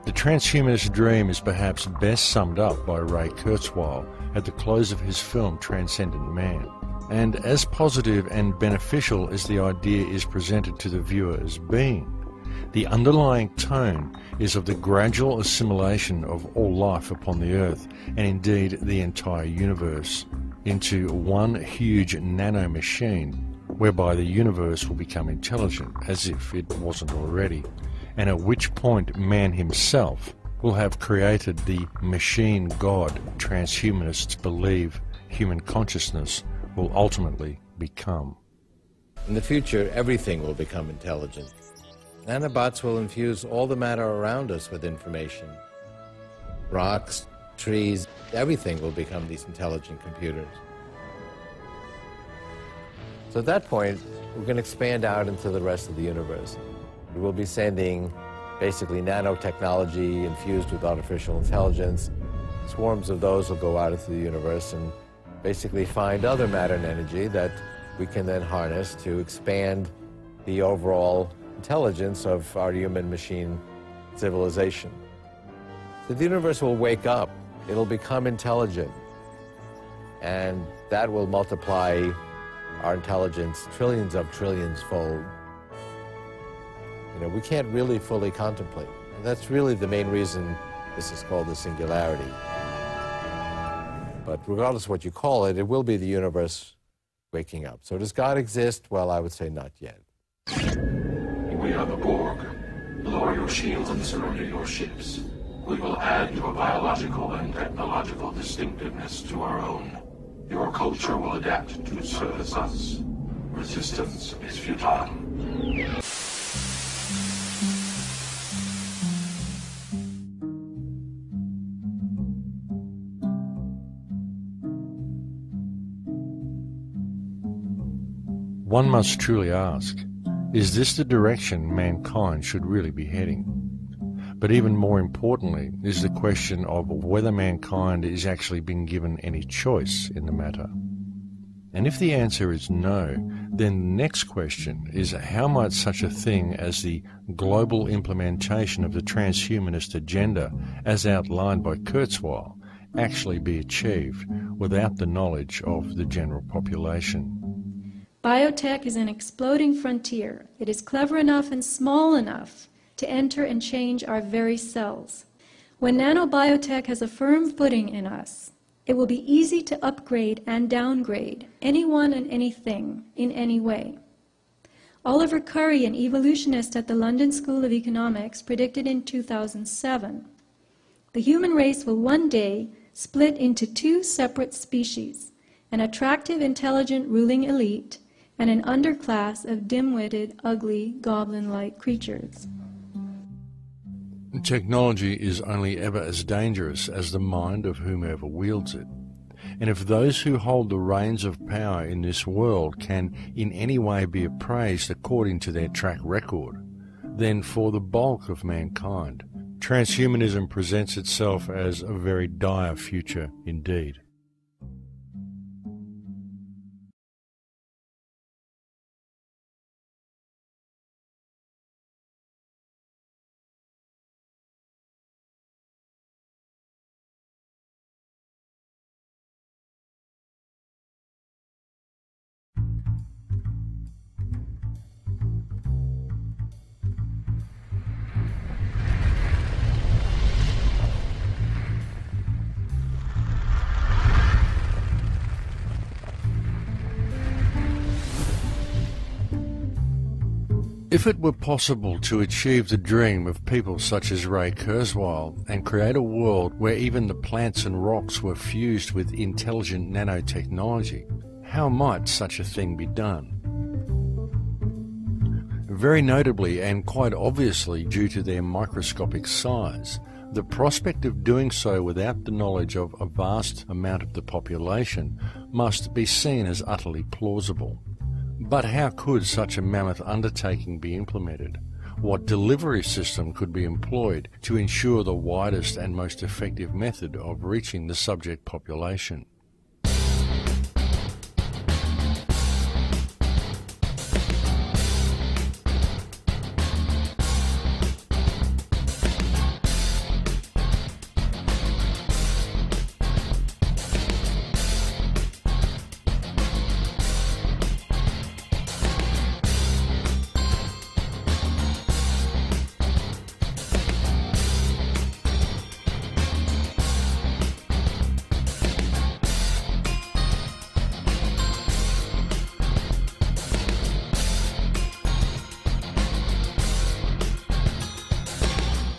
The transhumanist dream is perhaps best summed up by Ray Kurzweil at the close of his film Transcendent Man. And as positive and beneficial as the idea is presented to the viewer as being, the underlying tone is of the gradual assimilation of all life upon the earth, and indeed the entire universe, into one huge nano-machine, whereby the universe will become intelligent, as if it wasn't already, and at which point man himself will have created the machine god transhumanists believe human consciousness will ultimately become. In the future, everything will become intelligent. Nanobots will infuse all the matter around us with information. Rocks, trees, everything will become these intelligent computers. So at that point, we're going to expand out into the rest of the universe. We will be sending basically nanotechnology infused with artificial intelligence. Swarms of those will go out into the universe and basically find other matter and energy that we can then harness to expand the overall intelligence of our human-machine civilization. So the universe will wake up. It'll become intelligent. And that will multiply our intelligence trillions of trillions fold. You know, we can't really fully contemplate. And that's really the main reason this is called the singularity. But regardless of what you call it, it will be the universe waking up. So does God exist? Well, I would say not yet. We are the Borg. Lower your shields and surrender your ships. We will add your biological and technological distinctiveness to our own. Your culture will adapt to service us. Resistance is futile. One must truly ask, is this the direction mankind should really be heading? But even more importantly is the question of whether mankind is actually being given any choice in the matter. And if the answer is no, then the next question is how might such a thing as the global implementation of the transhumanist agenda as outlined by Kurzweil actually be achieved without the knowledge of the general population? Biotech is an exploding frontier. It is clever enough and small enough to enter and change our very cells. When nanobiotech has a firm footing in us, it will be easy to upgrade and downgrade anyone and anything in any way. Oliver Curry, an evolutionist at the London School of Economics, predicted in 2007, the human race will one day split into two separate species, an attractive, intelligent ruling elite and an underclass of dim-witted, ugly, goblin-like creatures. Technology is only ever as dangerous as the mind of whomever wields it. And if those who hold the reins of power in this world can in any way be appraised according to their track record, then for the bulk of mankind, transhumanism presents itself as a very dire future indeed. If it were possible to achieve the dream of people such as Ray Kurzweil and create a world where even the plants and rocks were fused with intelligent nanotechnology, how might such a thing be done? Very notably and quite obviously due to their microscopic size, the prospect of doing so without the knowledge of a vast amount of the population must be seen as utterly plausible. But how could such a mammoth undertaking be implemented? What delivery system could be employed to ensure the widest and most effective method of reaching the subject population?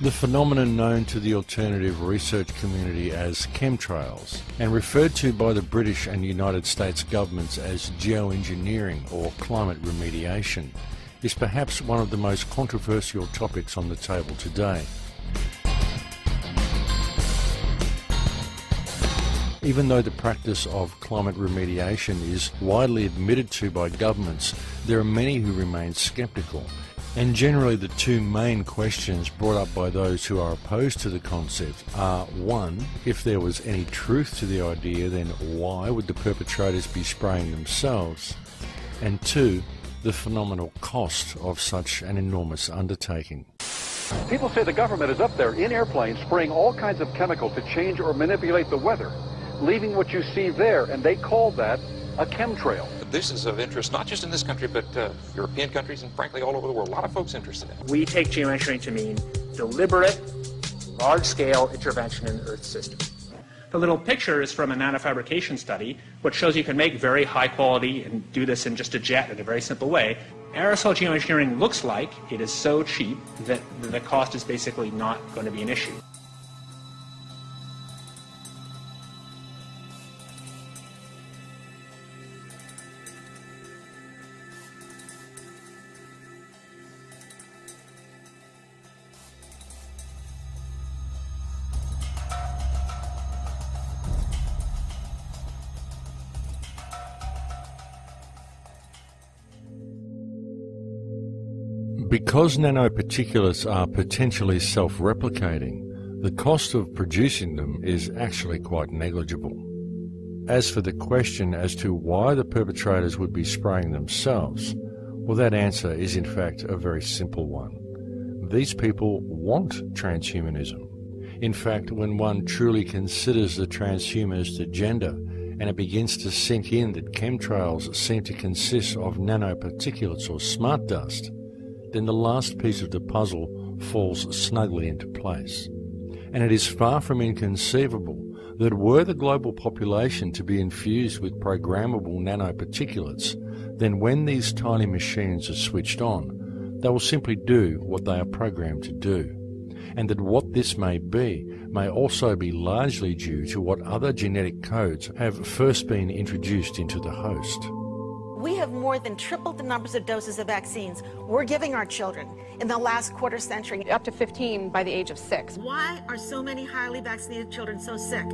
The phenomenon known to the alternative research community as chemtrails, and referred to by the British and United States governments as geoengineering or climate remediation, is perhaps one of the most controversial topics on the table today. Even though the practice of climate remediation is widely admitted to by governments, there are many who remain sceptical. And generally the two main questions brought up by those who are opposed to the concept are, one, if there was any truth to the idea, then why would the perpetrators be spraying themselves? And two, the phenomenal cost of such an enormous undertaking. People say the government is up there in airplanes spraying all kinds of chemicals to change or manipulate the weather, leaving what you see there, and they call that a chemtrail. This is of interest not just in this country, but European countries and frankly all over the world. A lot of folks interested in it. We take geoengineering to mean deliberate, large-scale intervention in the Earth's system. The little picture is from a nanofabrication study, which shows you can make very high quality and do this in just a jet in a very simple way. Aerosol geoengineering looks like it is so cheap that the cost is basically not going to be an issue. Because nanoparticulates are potentially self-replicating, the cost of producing them is actually quite negligible. As for the question as to why the perpetrators would be spraying themselves, well, that answer is in fact a very simple one. These people want transhumanism. In fact, when one truly considers the transhumanist agenda and it begins to sink in that chemtrails seem to consist of nanoparticulates or smart dust, then the last piece of the puzzle falls snugly into place. And it is far from inconceivable that were the global population to be infused with programmable nanoparticulates, then when these tiny machines are switched on, they will simply do what they are programmed to do. And that what this may also be largely due to what other genetic codes have first been introduced into the host. We have more than tripled the numbers of doses of vaccines we're giving our children in the last quarter century. Up to 15 by the age of 6. Why are so many highly vaccinated children so sick?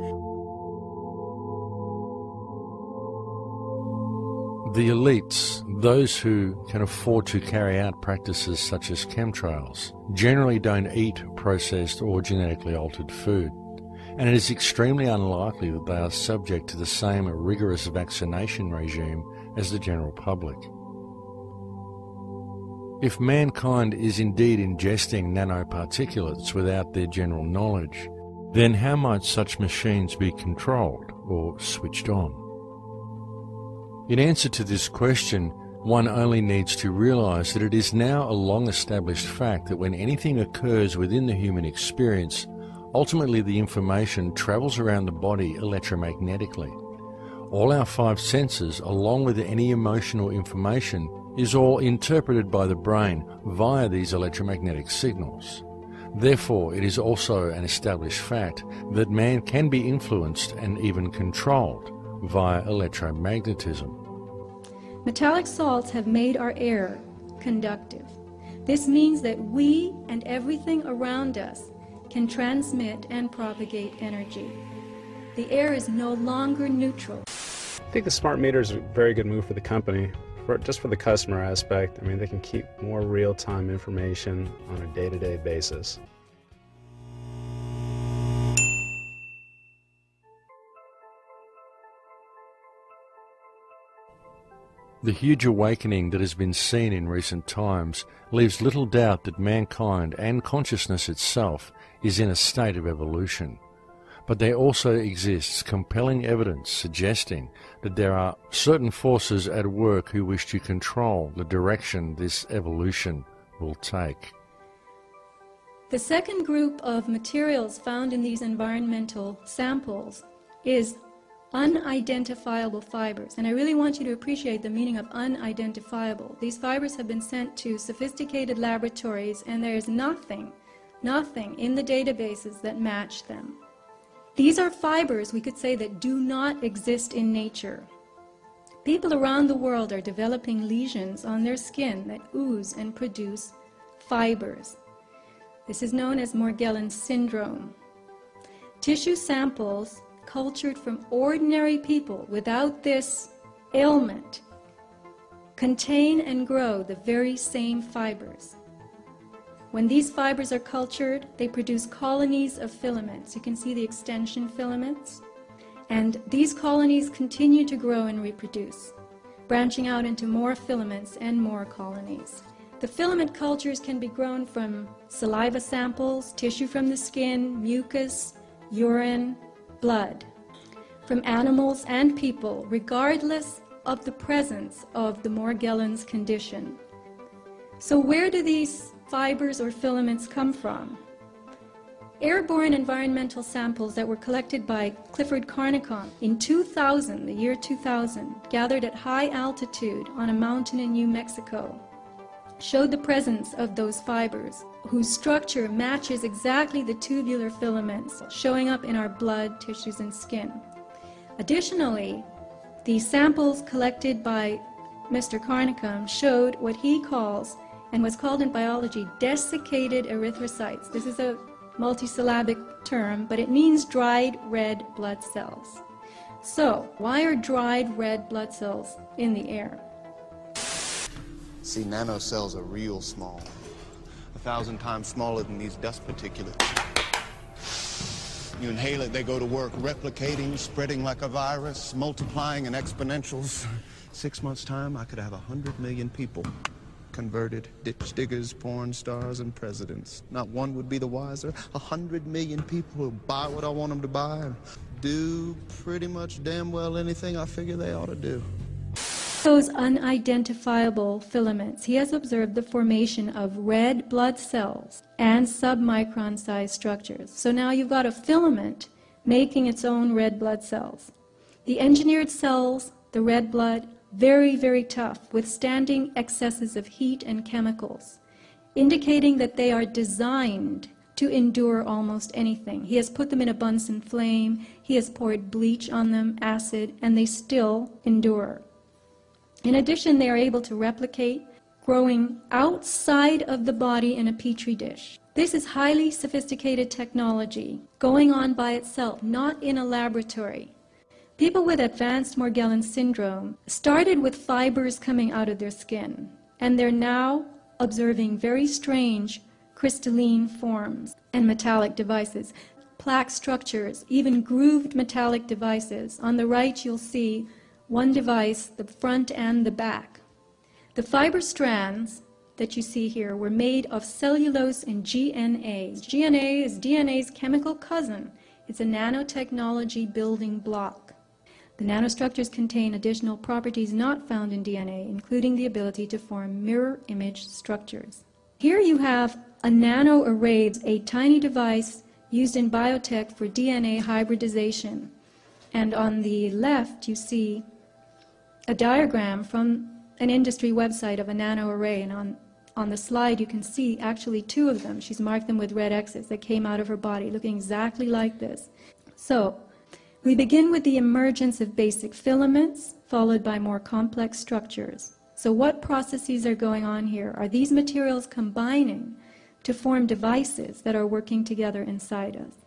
The elites, those who can afford to carry out practices such as chemtrails, generally don't eat processed or genetically altered food. And it is extremely unlikely that they are subject to the same rigorous vaccination regime as the general public. If mankind is indeed ingesting nanoparticulates without their general knowledge, then how might such machines be controlled or switched on? In answer to this question, one only needs to realize that it is now a long-established fact that when anything occurs within the human experience, ultimately the information travels around the body electromagnetically. All our 5 senses, along with any emotional information, is all interpreted by the brain via these electromagnetic signals. Therefore, it is also an established fact that man can be influenced and even controlled via electromagnetism. Metallic salts have made our air conductive. This means that we and everything around us can transmit and propagate energy. The air is no longer neutral. I think the smart meter is a very good move for the company, just for the customer aspect. I mean, they can keep more real-time information on a day-to-day basis. The huge awakening that has been seen in recent times leaves little doubt that mankind and consciousness itself is in a state of evolution. But there also exists compelling evidence suggesting that there are certain forces at work who wish to control the direction this evolution will take. The second group of materials found in these environmental samples is unidentifiable fibers. And I really want you to appreciate the meaning of unidentifiable. These fibers have been sent to sophisticated laboratories, and there is nothing nothing in the databases that match them. These are fibers, we could say, that do not exist in nature. People around the world are developing lesions on their skin that ooze and produce fibers. This is known as Morgellons syndrome. Tissue samples cultured from ordinary people without this ailment contain and grow the very same fibers. When these fibers are cultured, they produce colonies of filaments. You can see the extension filaments. And these colonies continue to grow and reproduce, branching out into more filaments and more colonies. The filament cultures can be grown from saliva samples, tissue from the skin, mucus, urine, blood, from animals and people, regardless of the presence of the Morgellons condition. So where do these fibers or filaments come from? Airborne environmental samples that were collected by Clifford Carnicom in 2000, the year 2000, gathered at high altitude on a mountain in New Mexico, showed the presence of those fibers, whose structure matches exactly the tubular filaments showing up in our blood, tissues, and skin. Additionally, the samples collected by Mr. Carnicom showed what he calls, and was called in biology, desiccated erythrocytes. This is a multisyllabic term, but it means dried red blood cells. So, why are dried red blood cells in the air? See, nanocells are real small, 1,000 times smaller than these dust particulates. You inhale it, they go to work, replicating, spreading like a virus, multiplying in exponentials. 6 months' time, I could have 100 million people. Converted ditch diggers, porn stars, and presidents. Not one would be the wiser. 100 million people who buy what I want them to buy and do pretty much damn well anything I figure they ought to do. Those unidentifiable filaments, he has observed the formation of red blood cells and submicron-sized structures. So now you've got a filament making its own red blood cells. The engineered cells, the red blood, very, very tough, withstanding excesses of heat and chemicals, indicating that they are designed to endure almost anything. He has put them in a Bunsen flame, he has poured bleach on them, acid, and they still endure. In addition, they are able to replicate, growing outside of the body in a petri dish. This is highly sophisticated technology going on by itself, not in a laboratory. People with advanced Morgellons syndrome started with fibers coming out of their skin, and they're now observing very strange crystalline forms and metallic devices, plaque structures, even grooved metallic devices. On the right you'll see one device, the front and the back. The fiber strands that you see here were made of cellulose and GNA. GNA is DNA's chemical cousin. It's a nanotechnology building block. The nanostructures contain additional properties not found in DNA, including the ability to form mirror image structures. Here you have a nanoarray, a tiny device used in biotech for DNA hybridization. And on the left you see a diagram from an industry website of a nanoarray, and on the slide you can see actually two of them. She's marked them with red X's that came out of her body, looking exactly like this. So, we begin with the emergence of basic filaments, followed by more complex structures. So what processes are going on here? Are these materials combining to form devices that are working together inside us?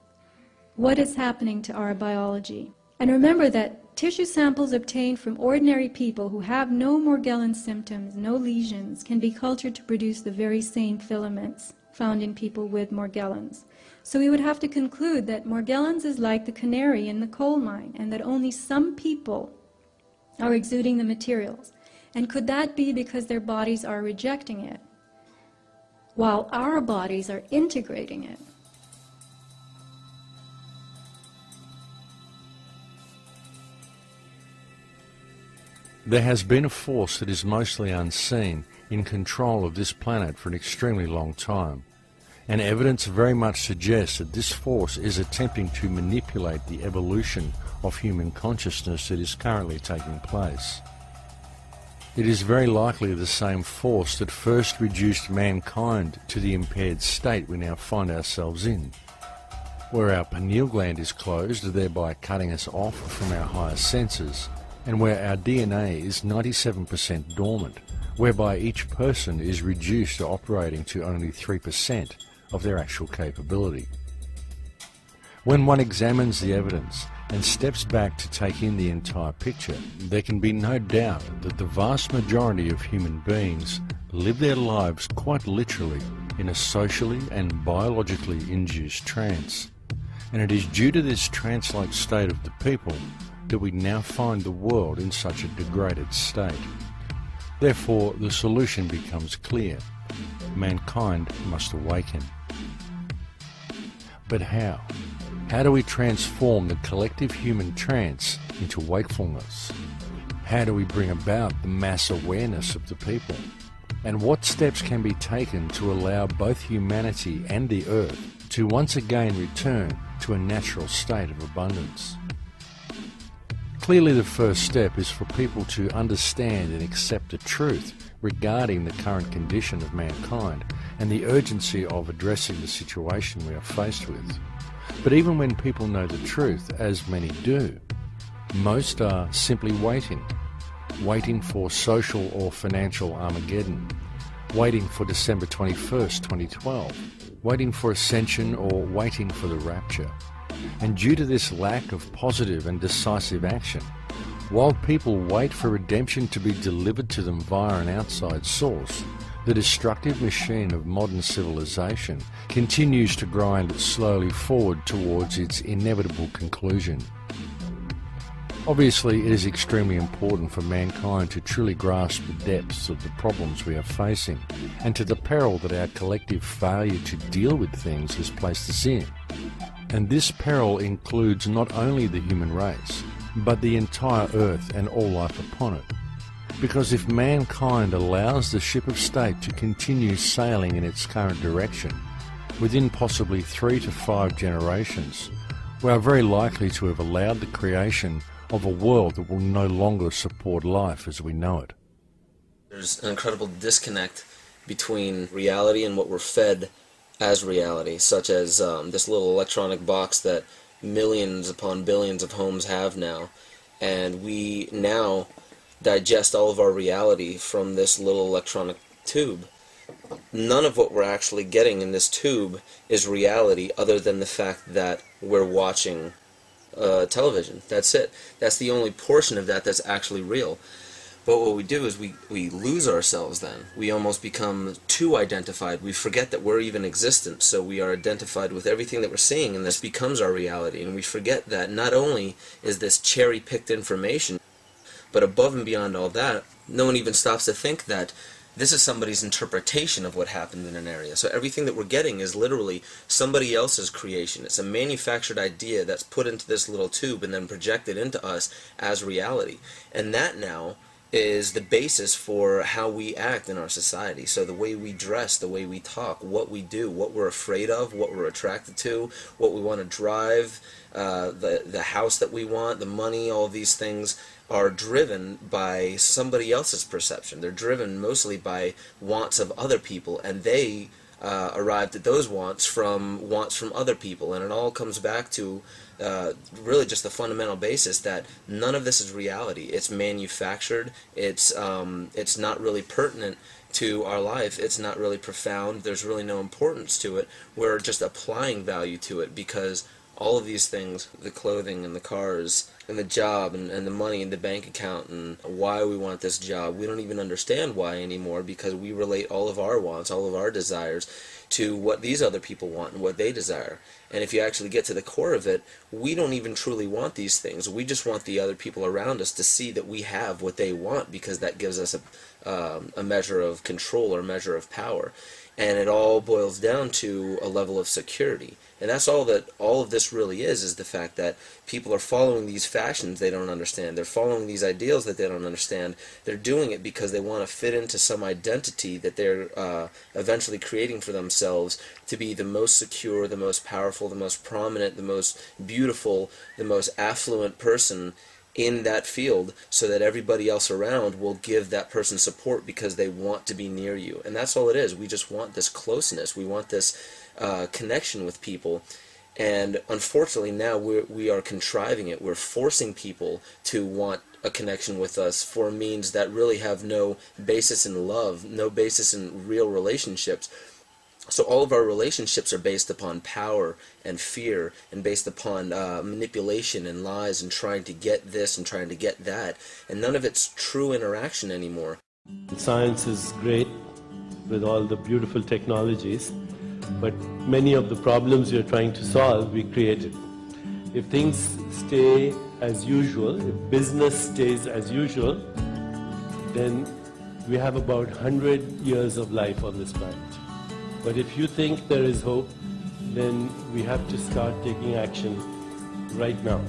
What is happening to our biology? And remember that tissue samples obtained from ordinary people who have no Morgellons symptoms, no lesions, can be cultured to produce the very same filaments found in people with Morgellons. So we would have to conclude that Morgellons is like the canary in the coal mine, and that only some people are exuding the materials. And could that be because their bodies are rejecting it, while our bodies are integrating it? There has been a force that is mostly unseen in control of this planet for an extremely long time, and evidence very much suggests that this force is attempting to manipulate the evolution of human consciousness that is currently taking place. it is very likely the same force that first reduced mankind to the impaired state we now find ourselves in, where our pineal gland is closed, thereby cutting us off from our higher senses, and where our DNA is 97% dormant, whereby each person is reduced to operating to only 3% of their actual capability. When one examines the evidence and steps back to take in the entire picture, there can be no doubt that the vast majority of human beings live their lives quite literally in a socially and biologically induced trance. And it is due to this trance-like state of the people that we now find the world in such a degraded state. Therefore, the solution becomes clear. Mankind must awaken. But how? How do we transform the collective human trance into wakefulness? How do we bring about the mass awareness of the people? And what steps can be taken to allow both humanity and the earth to once again return to a natural state of abundance? Clearly, the first step is for people to understand and accept the truth regarding the current condition of mankind and the urgency of addressing the situation we are faced with. But even when people know the truth, as many do, most are simply waiting for social or financial Armageddon, waiting for December 21st, 2012, waiting for ascension or waiting for the rapture. And due to this lack of positive and decisive action, while people wait for redemption to be delivered to them via an outside source, the destructive machine of modern civilization continues to grind slowly forward towards its inevitable conclusion. Obviously, it is extremely important for mankind to truly grasp the depths of the problems we are facing and to the peril that our collective failure to deal with things has placed us in. And this peril includes not only the human race, but the entire earth and all life upon it. Because if mankind allows the ship of state to continue sailing in its current direction, within possibly 3 to 5 generations, we are very likely to have allowed the creation of a world that will no longer support life as we know it. There's an incredible disconnect between reality and what we're fed as reality, such as this little electronic box that millions upon billions of homes have now, and we now digest all of our reality from this little electronic tube. None of what we're actually getting in this tube is reality other than the fact that we're watching television. That's it. That's the only portion of that that's actually real. But what we do is we lose ourselves then. We almost become too identified. We forget that we're even existent, so we are identified with everything that we're seeing, and this becomes our reality. And we forget that not only is this cherry-picked information, but above and beyond all that, no one even stops to think that this is somebody's interpretation of what happened in an area. So everything that we're getting is literally somebody else's creation. It's a manufactured idea that's put into this little tube and then projected into us as reality. And that now is the basis for how we act in our society. So the way we dress, the way we talk, what we do, what we're afraid of, what we're attracted to, what we want to drive, the house that we want, the money, all of these things are driven by somebody else's perception. They're driven mostly by wants of other people, and they arrived at those wants from other people. And it all comes back to really just the fundamental basis that none of this is reality. It's manufactured. It's not really pertinent to our life. It's not really profound. There's really no importance to it. We're just applying value to it because all of these things, the clothing and the cars and the job and the money in the bank account and why we want this job, we don't even understand why anymore because we relate all of our wants, all of our desires to what these other people want and what they desire. And if you actually get to the core of it, we don't even truly want these things. We just want the other people around us to see that we have what they want because that gives us a measure of control or a measure of power. And it all boils down to a level of security. And that's all that all of this really is the fact that people are following these fashions they don't understand. They're following these ideals that they don't understand. They're doing it because they want to fit into some identity that they're eventually creating for themselves to be the most secure, the most powerful, the most prominent, the most beautiful, the most affluent person in that field so that everybody else around will give that person support because they want to be near you. And that's all it is. We just want this closeness. We want this connection with people. And unfortunately now we are contriving it. We're forcing people to want a connection with us for means that really have no basis in love, no basis in real relationships. So all of our relationships are based upon power and fear, and based upon manipulation and lies and trying to get this and trying to get that. And none of it's true interaction anymore. Science is great with all the beautiful technologies, but many of the problems you're trying to solve, we created. If things stay as usual, if business stays as usual, then we have about 100 years of life on this planet. But if you think there is hope, then we have to start taking action right now.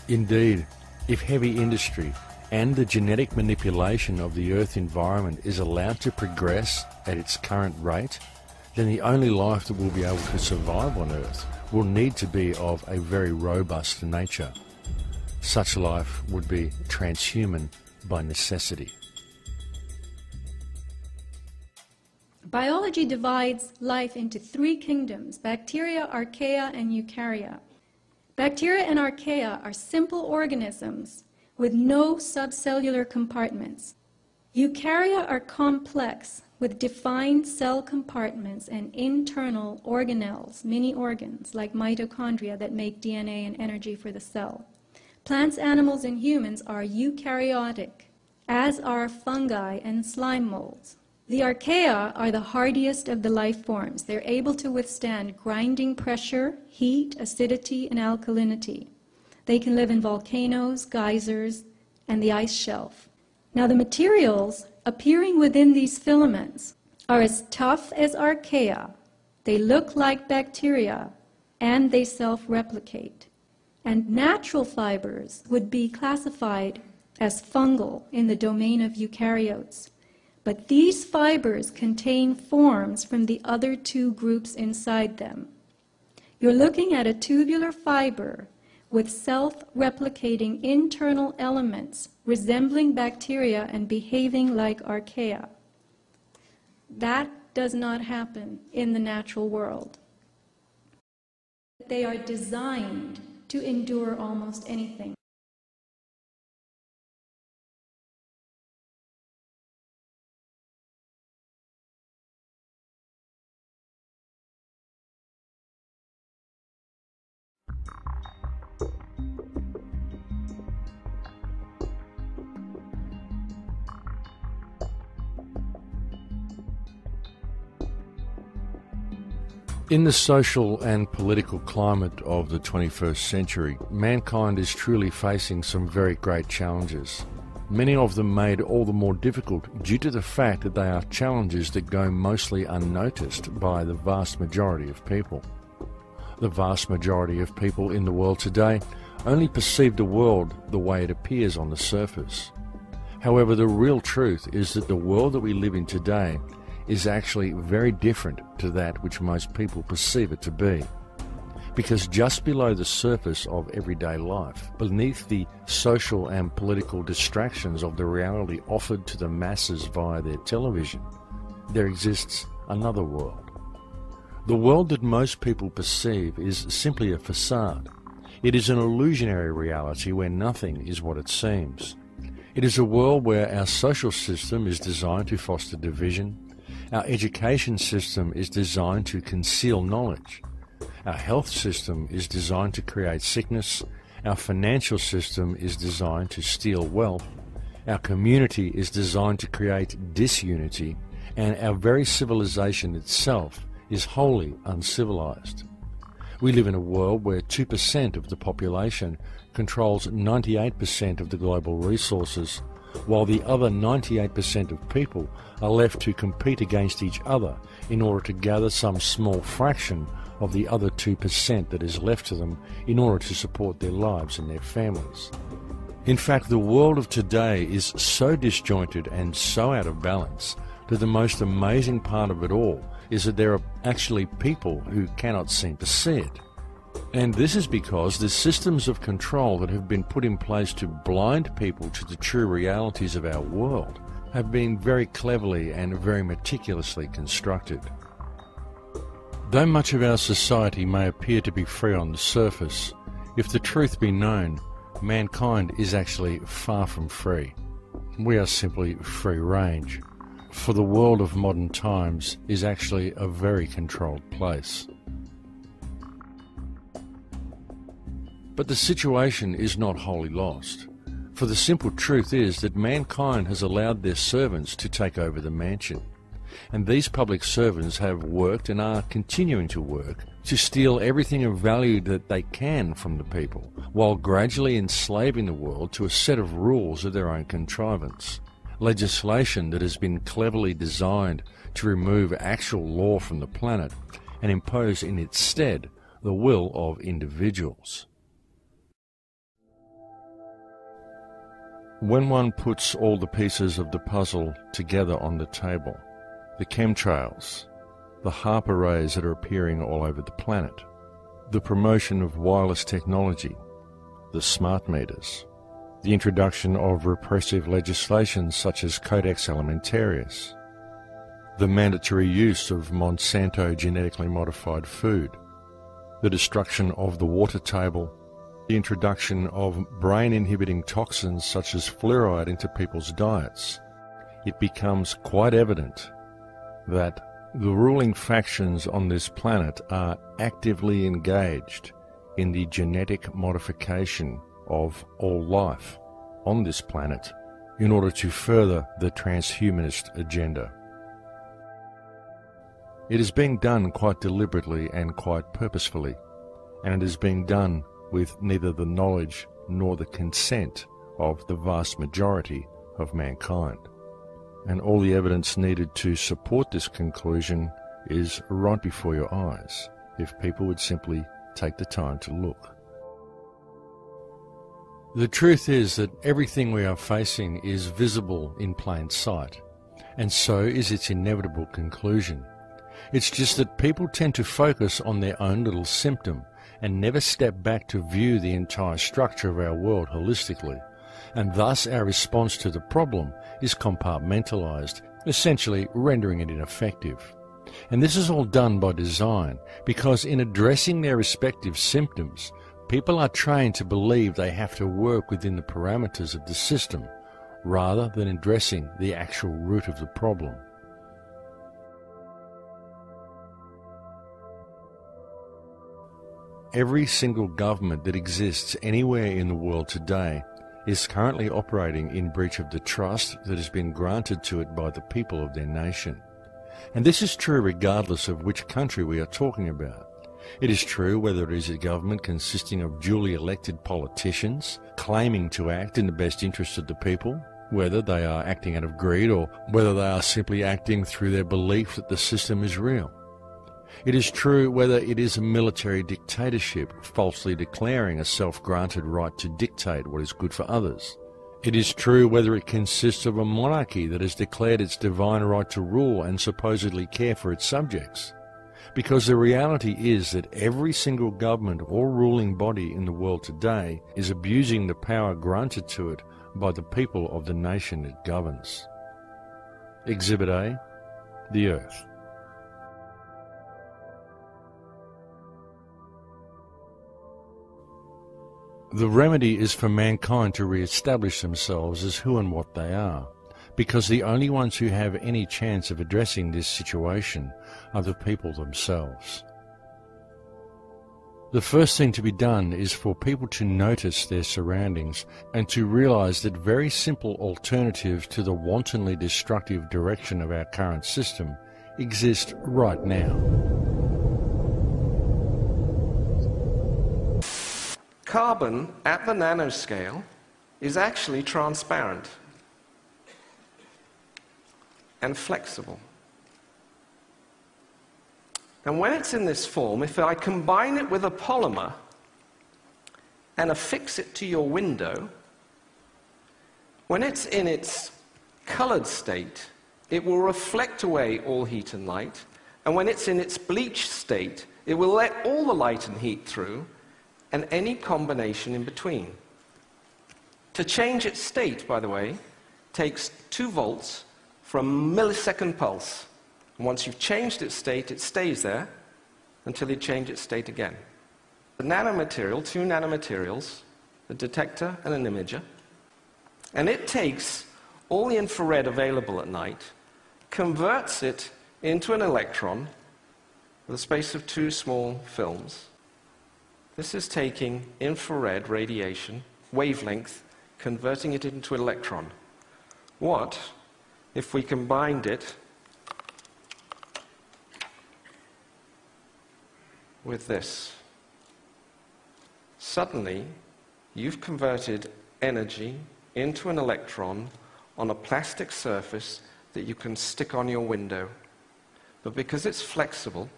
Indeed, if heavy industry and the genetic manipulation of the Earth environment is allowed to progress at its current rate, then the only life that will be able to survive on Earth will need to be of a very robust nature. Such life would be transhuman by necessity. Biology divides life into three kingdoms: bacteria, archaea, and eukarya. Bacteria and archaea are simple organisms with no subcellular compartments. Eukarya are complex, with defined cell compartments and internal organelles, mini organs like mitochondria that make DNA and energy for the cell. Plants, animals, and humans are eukaryotic, as are fungi and slime molds. The archaea are the hardiest of the life forms. They're able to withstand grinding pressure, heat, acidity, and alkalinity. They can live in volcanoes, geysers, and the ice shelf. Now, the materials appearing within these filaments are as tough as archaea. They look like bacteria, and they self-replicate. And natural fibers would be classified as fungal in the domain of eukaryotes. But these fibers contain forms from the other two groups inside them. You're looking at a tubular fiber with self-replicating internal elements resembling bacteria and behaving like archaea. That does not happen in the natural world. They are designed to endure almost anything. In the social and political climate of the 21st century, mankind is truly facing some very great challenges. Many of them made all the more difficult due to the fact that they are challenges that go mostly unnoticed by the vast majority of people. The vast majority of people in the world today only perceive the world the way it appears on the surface. However, the real truth is that the world that we live in today is actually very different to that which most people perceive it to be. Because just below the surface of everyday life, beneath the social and political distractions of the reality offered to the masses via their television, there exists another world. The world that most people perceive is simply a facade. It is an illusionary reality where nothing is what it seems. It is a world where our social system is designed to foster division. Our education system is designed to conceal knowledge. Our health system is designed to create sickness. Our financial system is designed to steal wealth. Our community is designed to create disunity. And our very civilization itself is wholly uncivilized. We live in a world where 2% of the population controls 98% of the global resources, while the other 98% of people are left to compete against each other in order to gather some small fraction of the other 2% that is left to them in order to support their lives and their families. In fact, the world of today is so disjointed and so out of balance that the most amazing part of it all is that there are actually people who cannot seem to see it. And this is because the systems of control that have been put in place to blind people to the true realities of our world have been very cleverly and very meticulously constructed. Though much of our society may appear to be free on the surface, if the truth be known, mankind is actually far from free. We are simply free range, for the world of modern times is actually a very controlled place. But the situation is not wholly lost, for the simple truth is that mankind has allowed their servants to take over the mansion. And these public servants have worked and are continuing to work to steal everything of value that they can from the people, while gradually enslaving the world to a set of rules of their own contrivance. Legislation that has been cleverly designed to remove actual law from the planet and impose in its stead the will of individuals. When one puts all the pieces of the puzzle together on the table, the chemtrails, the HAARP arrays that are appearing all over the planet, the promotion of wireless technology, the smart meters, the introduction of repressive legislation such as Codex Alimentarius, the mandatory use of Monsanto genetically modified food, the destruction of the water table, the introduction of brain-inhibiting toxins such as fluoride into people's diets, it becomes quite evident that the ruling factions on this planet are actively engaged in the genetic modification of all life on this planet in order to further the transhumanist agenda. It is being done quite deliberately and quite purposefully, and it is being done with neither the knowledge nor the consent of the vast majority of mankind. And all the evidence needed to support this conclusion is right before your eyes, if people would simply take the time to look. The truth is that everything we are facing is visible in plain sight, and so is its inevitable conclusion. It's just that people tend to focus on their own little symptom and never step back to view the entire structure of our world holistically, and thus our response to the problem is compartmentalized, essentially rendering it ineffective. And this is all done by design, because in addressing their respective symptoms, people are trained to believe they have to work within the parameters of the system, rather than addressing the actual root of the problem. Every single government that exists anywhere in the world today is currently operating in breach of the trust that has been granted to it by the people of their nation. And this is true regardless of which country we are talking about. It is true whether it is a government consisting of duly elected politicians claiming to act in the best interest of the people, whether they are acting out of greed or whether they are simply acting through their belief that the system is real. It is true whether it is a military dictatorship falsely declaring a self-granted right to dictate what is good for others. It is true whether it consists of a monarchy that has declared its divine right to rule and supposedly care for its subjects. Because the reality is that every single government or ruling body in the world today is abusing the power granted to it by the people of the nation it governs. Exhibit A, the Earth. The remedy is for mankind to re-establish themselves as who and what they are, because the only ones who have any chance of addressing this situation are the people themselves. The first thing to be done is for people to notice their surroundings and to realize that very simple alternatives to the wantonly destructive direction of our current system exist right now. Carbon at the nanoscale is actually transparent. and flexible. And when it's in this form, if I combine it with a polymer and affix it to your window, when it's in its colored state, it will reflect away all heat and light, and when it's in its bleached state, it will let all the light and heat through, and any combination in between. To change its state, by the way, takes 2 volts for a millisecond pulse. And once you've changed its state, it stays there until you change its state again. The nanomaterial, 2 nanomaterials, a detector and an imager, and it takes all the infrared available at night, converts it into an electron with a space of 2 small films. This is taking infrared radiation, wavelength, converting it into an electron. What if we combined it with this? Suddenly, you've converted energy into an electron on a plastic surface that you can stick on your window. But because it's flexible,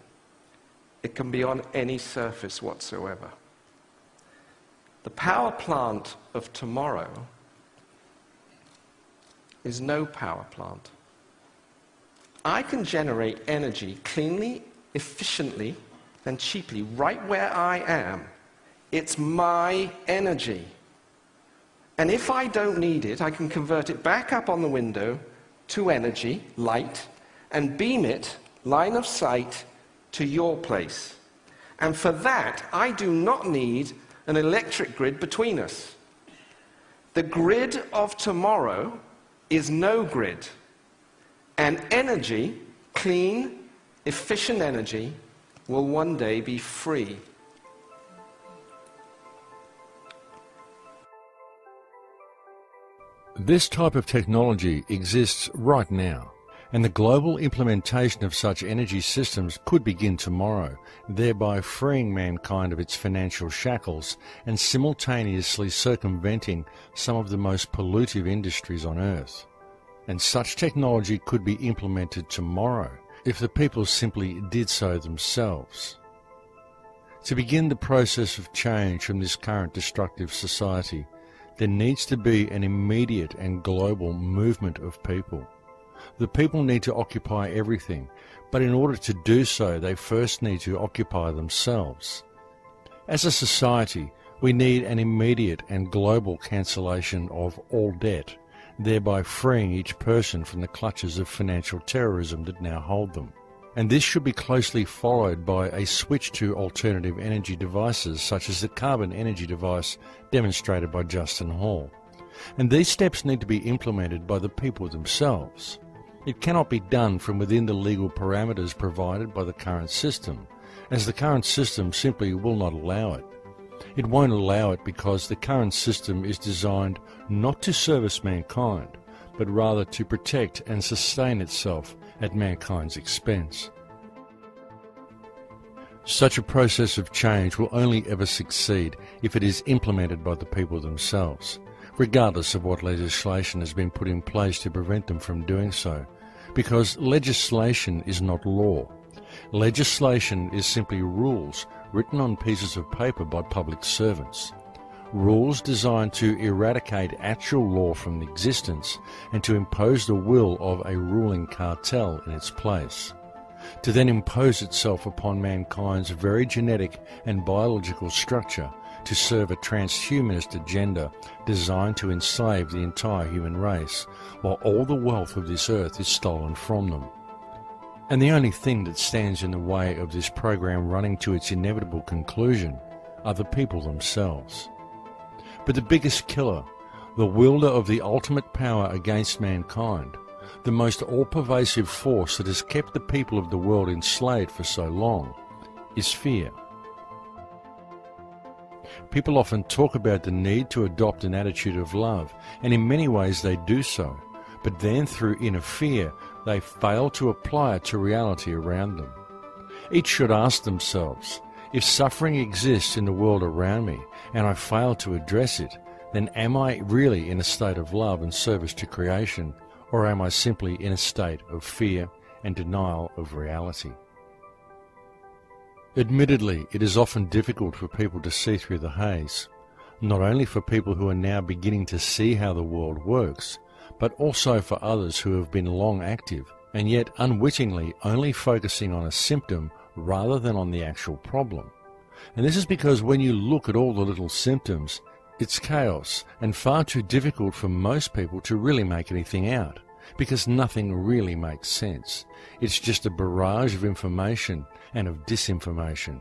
it can be on any surface whatsoever. The power plant of tomorrow is no power plant. I can generate energy cleanly, efficiently, and cheaply right where I am. It's my energy. And if I don't need it, I can convert it back up on the window to energy, light, and beam it, line of sight, to your place. And for that, I do not need an electric grid between us. The grid of tomorrow is no grid. And energy, clean, efficient energy, will one day be free. This type of technology exists right now, and the global implementation of such energy systems could begin tomorrow, thereby freeing mankind of its financial shackles and simultaneously circumventing some of the most pollutive industries on Earth. And such technology could be implemented tomorrow if the people simply did so themselves. To begin the process of change from this current destructive society, there needs to be an immediate and global movement of people. The people need to occupy everything, but in order to do so, they first need to occupy themselves. As a society, we need an immediate and global cancellation of all debt, thereby freeing each person from the clutches of financial terrorism that now hold them. And this should be closely followed by a switch to alternative energy devices such as the carbon energy device demonstrated by Justin Hall. And these steps need to be implemented by the people themselves. It cannot be done from within the legal parameters provided by the current system, as the current system simply will not allow it. It won't allow it because the current system is designed not to service mankind, but rather to protect and sustain itself at mankind's expense. Such a process of change will only ever succeed if it is implemented by the people themselves, regardless of what legislation has been put in place to prevent them from doing so, because legislation is not law. Legislation is simply rules written on pieces of paper by public servants. Rules designed to eradicate actual law from existence and to impose the will of a ruling cartel in its place, to then impose itself upon mankind's very genetic and biological structure to serve a transhumanist agenda designed to enslave the entire human race, while all the wealth of this earth is stolen from them. And the only thing that stands in the way of this program running to its inevitable conclusion are the people themselves. But the biggest killer, the wielder of the ultimate power against mankind, the most all-pervasive force that has kept the people of the world enslaved for so long, is fear. People often talk about the need to adopt an attitude of love, and in many ways they do so, but then through inner fear, they fail to apply it to reality around them. Each should ask themselves, if suffering exists in the world around me and I fail to address it, then am I really in a state of love and service to creation, Or am I simply in a state of fear and denial of reality? Admittedly, it is often difficult for people to see through the haze, not only for people who are now beginning to see how the world works, but also for others who have been long active and yet unwittingly only focusing on a symptom rather than on the actual problem. And this is because when you look at all the little symptoms, it's chaos and far too difficult for most people to really make anything out, because nothing really makes sense. It's just a barrage of information and of disinformation.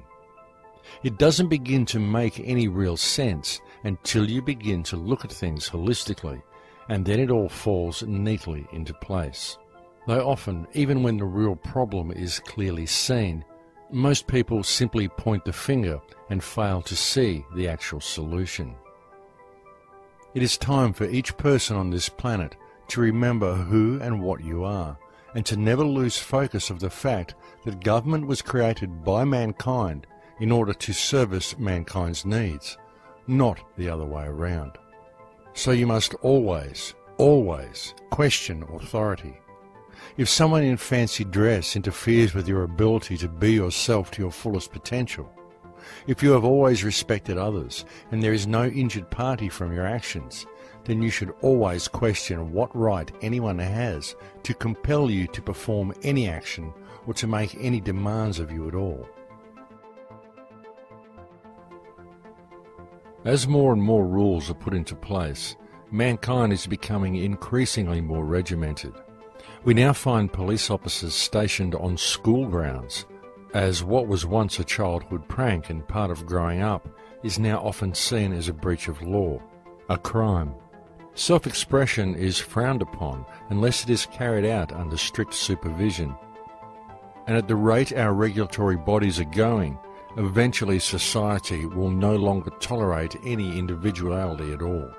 It doesn't begin to make any real sense until you begin to look at things holistically, and then it all falls neatly into place. Though often, even when the real problem is clearly seen, most people simply point the finger and fail to see the actual solution. It is time for each person on this planet to remember who and what you are, and to never lose focus of the fact that government was created by mankind in order to service mankind's needs, not the other way around. So you must always, always question authority. If someone in fancy dress interferes with your ability to be yourself to your fullest potential, if you have always respected others and there is no injured party from your actions, then you should always question what right anyone has to compel you to perform any action or to make any demands of you at all. As more and more rules are put into place, mankind is becoming increasingly more regimented. We now find police officers stationed on school grounds, as what was once a childhood prank and part of growing up is now often seen as a breach of law, a crime. Self-expression is frowned upon unless it is carried out under strict supervision. And at the rate our regulatory bodies are going, eventually society will no longer tolerate any individuality at all.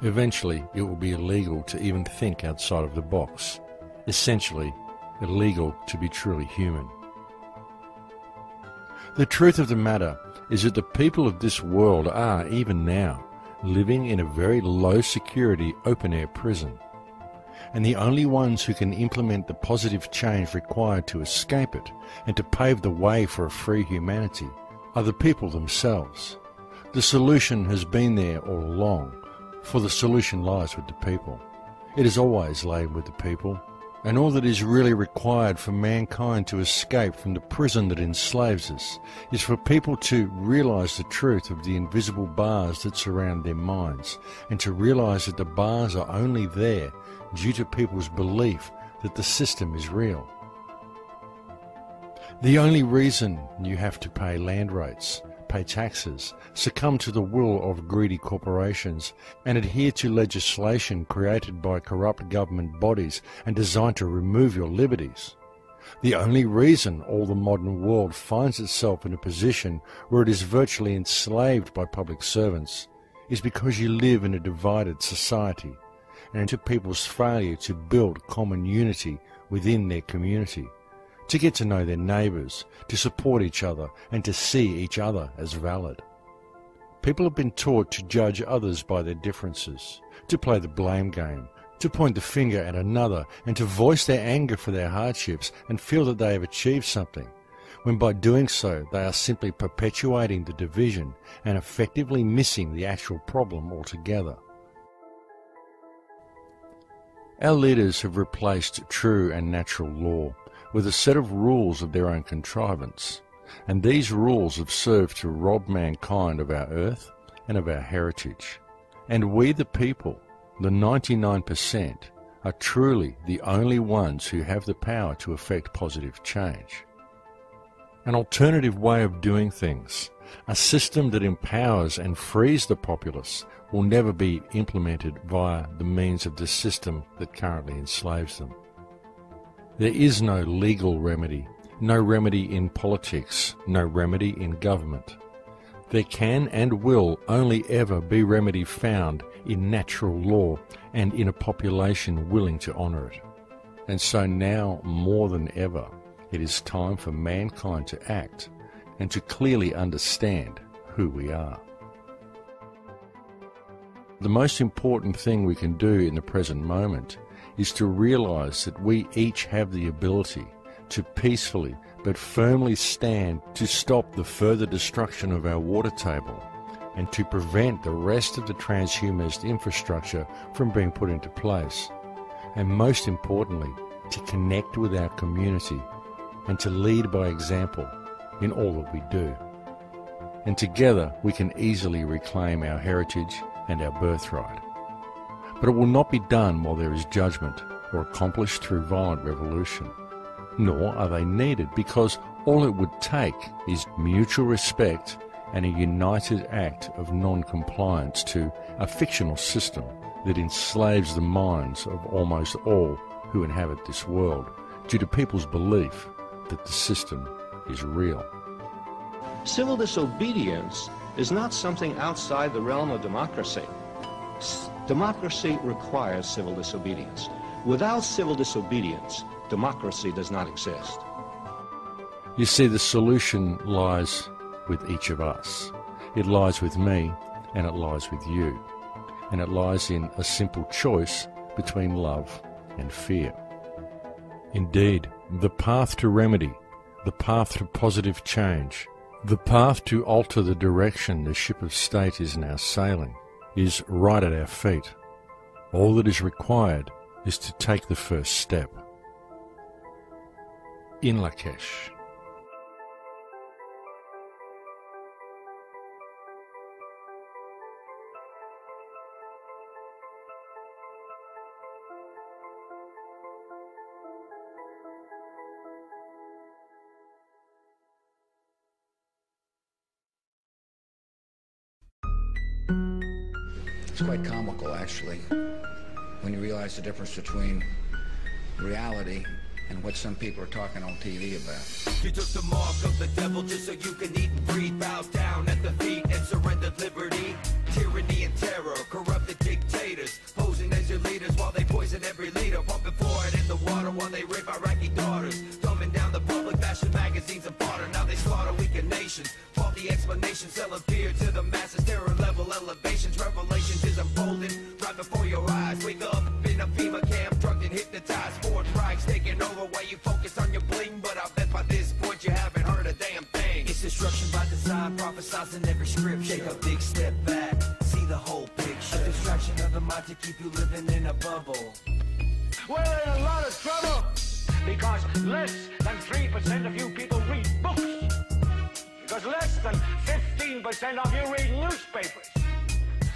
Eventually it will be illegal to even think outside of the box. Essentially, illegal to be truly human. The truth of the matter is that the people of this world are, even now, living in a very low-security open-air prison. And the only ones who can implement the positive change required to escape it and to pave the way for a free humanity are the people themselves. The solution has been there all along, for the solution lies with the people. It is always laid with the people. And all that is really required for mankind to escape from the prison that enslaves us is for people to realize the truth of the invisible bars that surround their minds, and to realize that the bars are only there due to people's belief that the system is real. The only reason you have to pay land rates, pay taxes, succumb to the will of greedy corporations, and adhere to legislation created by corrupt government bodies and designed to remove your liberties. The only reason all the modern world finds itself in a position where it is virtually enslaved by public servants is because you live in a divided society, and to people's failure to build common unity within their community, to get to know their neighbours, to support each other, and to see each other as valid. People have been taught to judge others by their differences, to play the blame game, to point the finger at another, and to voice their anger for their hardships and feel that they have achieved something, when by doing so they are simply perpetuating the division and effectively missing the actual problem altogether. Our leaders have replaced true and natural law with a set of rules of their own contrivance, and these rules have served to rob mankind of our earth and of our heritage. And we the people, the 99%, are truly the only ones who have the power to effect positive change. An alternative way of doing things, a system that empowers and frees the populace, will never be implemented via the means of the system that currently enslaves them. There is no legal remedy, no remedy in politics, no remedy in government. There can and will only ever be remedy found in natural law and in a population willing to honour it. And so now, more than ever, it is time for mankind to act and to clearly understand who we are. The most important thing we can do in the present moment is to realize that we each have the ability to peacefully but firmly stand to stop the further destruction of our water table and to prevent the rest of the transhumanist infrastructure from being put into place. And most importantly, to connect with our community and to lead by example in all that we do. And together we can easily reclaim our heritage and our birthright. But it will not be done while there is judgment or accomplished through violent revolution. Nor are they needed, because all it would take is mutual respect and a united act of non-compliance to a fictional system that enslaves the minds of almost all who inhabit this world due to people's belief that the system is real. Civil disobedience is not something outside the realm of democracy. Democracy requires civil disobedience. Without civil disobedience, democracy does not exist. You see, the solution lies with each of us. It lies with me, and it lies with you. And it lies in a simple choice between love and fear. Indeed, the path to remedy, the path to positive change, the path to alter the direction the ship of state is now sailing is right at our feet. All that is required is to take the first step. In Lakesh. It's quite comical, actually, when you realize the difference between reality and what some people are talking on TV about. You took the mark of the devil just so you can eat and breathe. Bow down at the feet and surrendered liberty. Tyranny and terror, corrupted dictators, posing as your leaders while they poison every leader. Pumping fluoride in the water while they rape Iraqi daughters. Dumbing down the public, fashion magazines and fodder. Now they slaughter weakened nations. Faulty explanations sell fear to the masses. Terror level elevations, revelations is unfolding right before your eyes. Wake up in a FEMA camp, drugged and hypnotized. Fourth Reich's taking over while you focus on your bling. But I bet by this point you haven't heard a damn thing. It's destruction by design, prophesied in every script. Take a big step back, see the whole picture. A distraction of the mind to keep you living in a bubble. We're in a lot of trouble because less than 3% of you people read books. Because less than 15% of you read newspapers.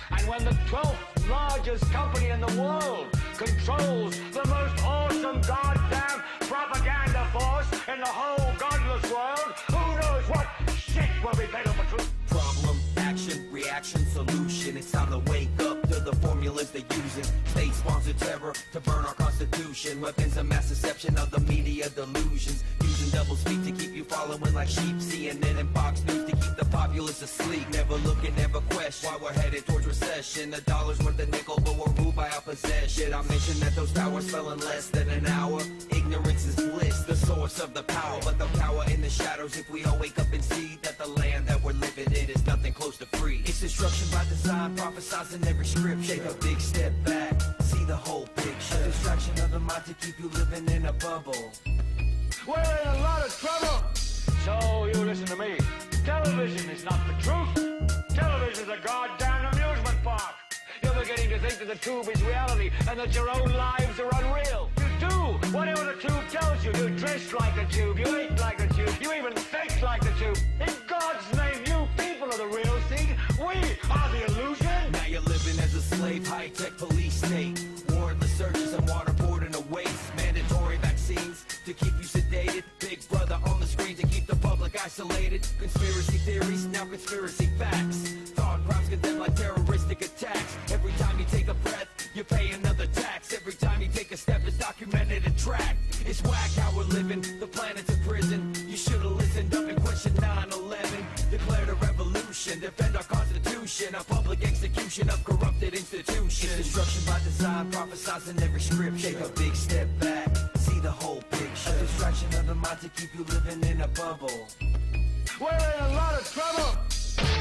And when the 12th largest company in the world controls the most awesome goddamn propaganda force in the whole godless world, who knows what shit will be better for truth? Problem, action, reaction, solution. It's time to wake up to the formulas they're using. State-sponsored terror to burn our constitution. Weapons of mass deception of the media delusions. Using double speak to keep you following like sheep. CNN and Fox News to keep the populace asleep. Never looking, never question why we're headed towards recession. The dollar's worth a nickel, but we're ruled by our possession. I mentioned that those towers fell in less than an hour. Ignorance is bliss, the source of the power. But they'll cower in the shadows if we all wake up and see that the land that we're living in is nothing close to free. It's destruction by design, prophesied in every script. Take a big step back, see the whole picture. A distraction of the mind to keep you living in a bubble. We're in a lot of trouble. So you listen to me. Television is not the truth. Television is a goddamn amusement park. You're beginning to think that the tube is reality and that your own lives are unreal. You do whatever the tube tells you. You dress like a tube, you eat like a tube, you even think like the tube. In God's name, you people are the real thing. We are the illusion. Now you're living as a slave, high-tech police state. Warrantless searches and waterboarding a waste. Mandatory vaccines to keep you sedated. Big brother on the screen to keep the public isolated. Conspiracy theories, now conspiracy facts. Thought crimes condemned like terroristic attacks. Every time you take a breath, you pay another tax. Every time you take a step, it's documented and tracked. It's whack how we're living, the planet's a prison. You should've listened up and questioned 9/11. Declared a revolution, defend our constitution. A public execution of corrupted institutions. It's destruction by design, prophesied in every script. Take a big step back, see the whole picture. A distraction of the mind to keep you living in a bubble. We're in a lot of trouble.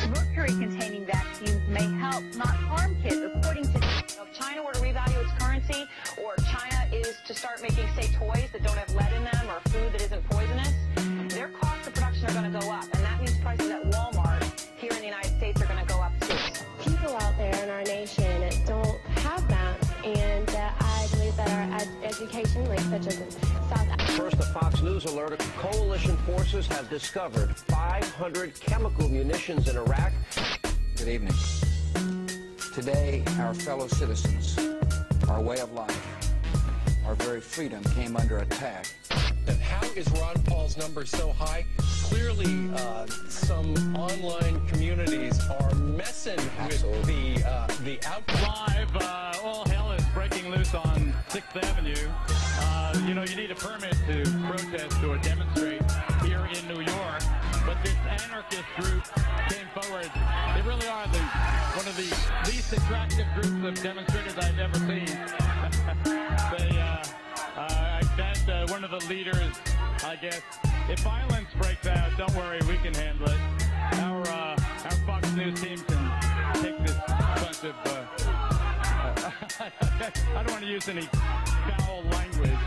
Mercury-containing vaccines may help, not harm kids, according to... If China were to revalue its currency, cryptocurrency, or China is to start making, say, toys that don't have lead in them or food that isn't poisonous, their costs of production are going to go up, and that means prices at Walmart here in the United States are going to go up too. People out there in our nation don't have that, and I believe that our education, like such as in South Africa. First, a Fox News alert. Coalition forces have discovered 500 chemical munitions in Iraq. Good evening. Today, our fellow citizens, our way of life, our very freedom came under attack. And how is Ron Paul's number so high? Clearly, some online communities are messing with the outcome. Live, all hell is breaking loose on 6th Avenue. You know, you need a permit to protest or demonstrate here in New York, but this anarchist group came forward. They really are one of the least attractive groups of demonstrators I've ever seen. One of the leaders, I guess, if violence breaks out, don't worry, we can handle it. Our Fox News team can take this bunch of, I don't want to use any foul language,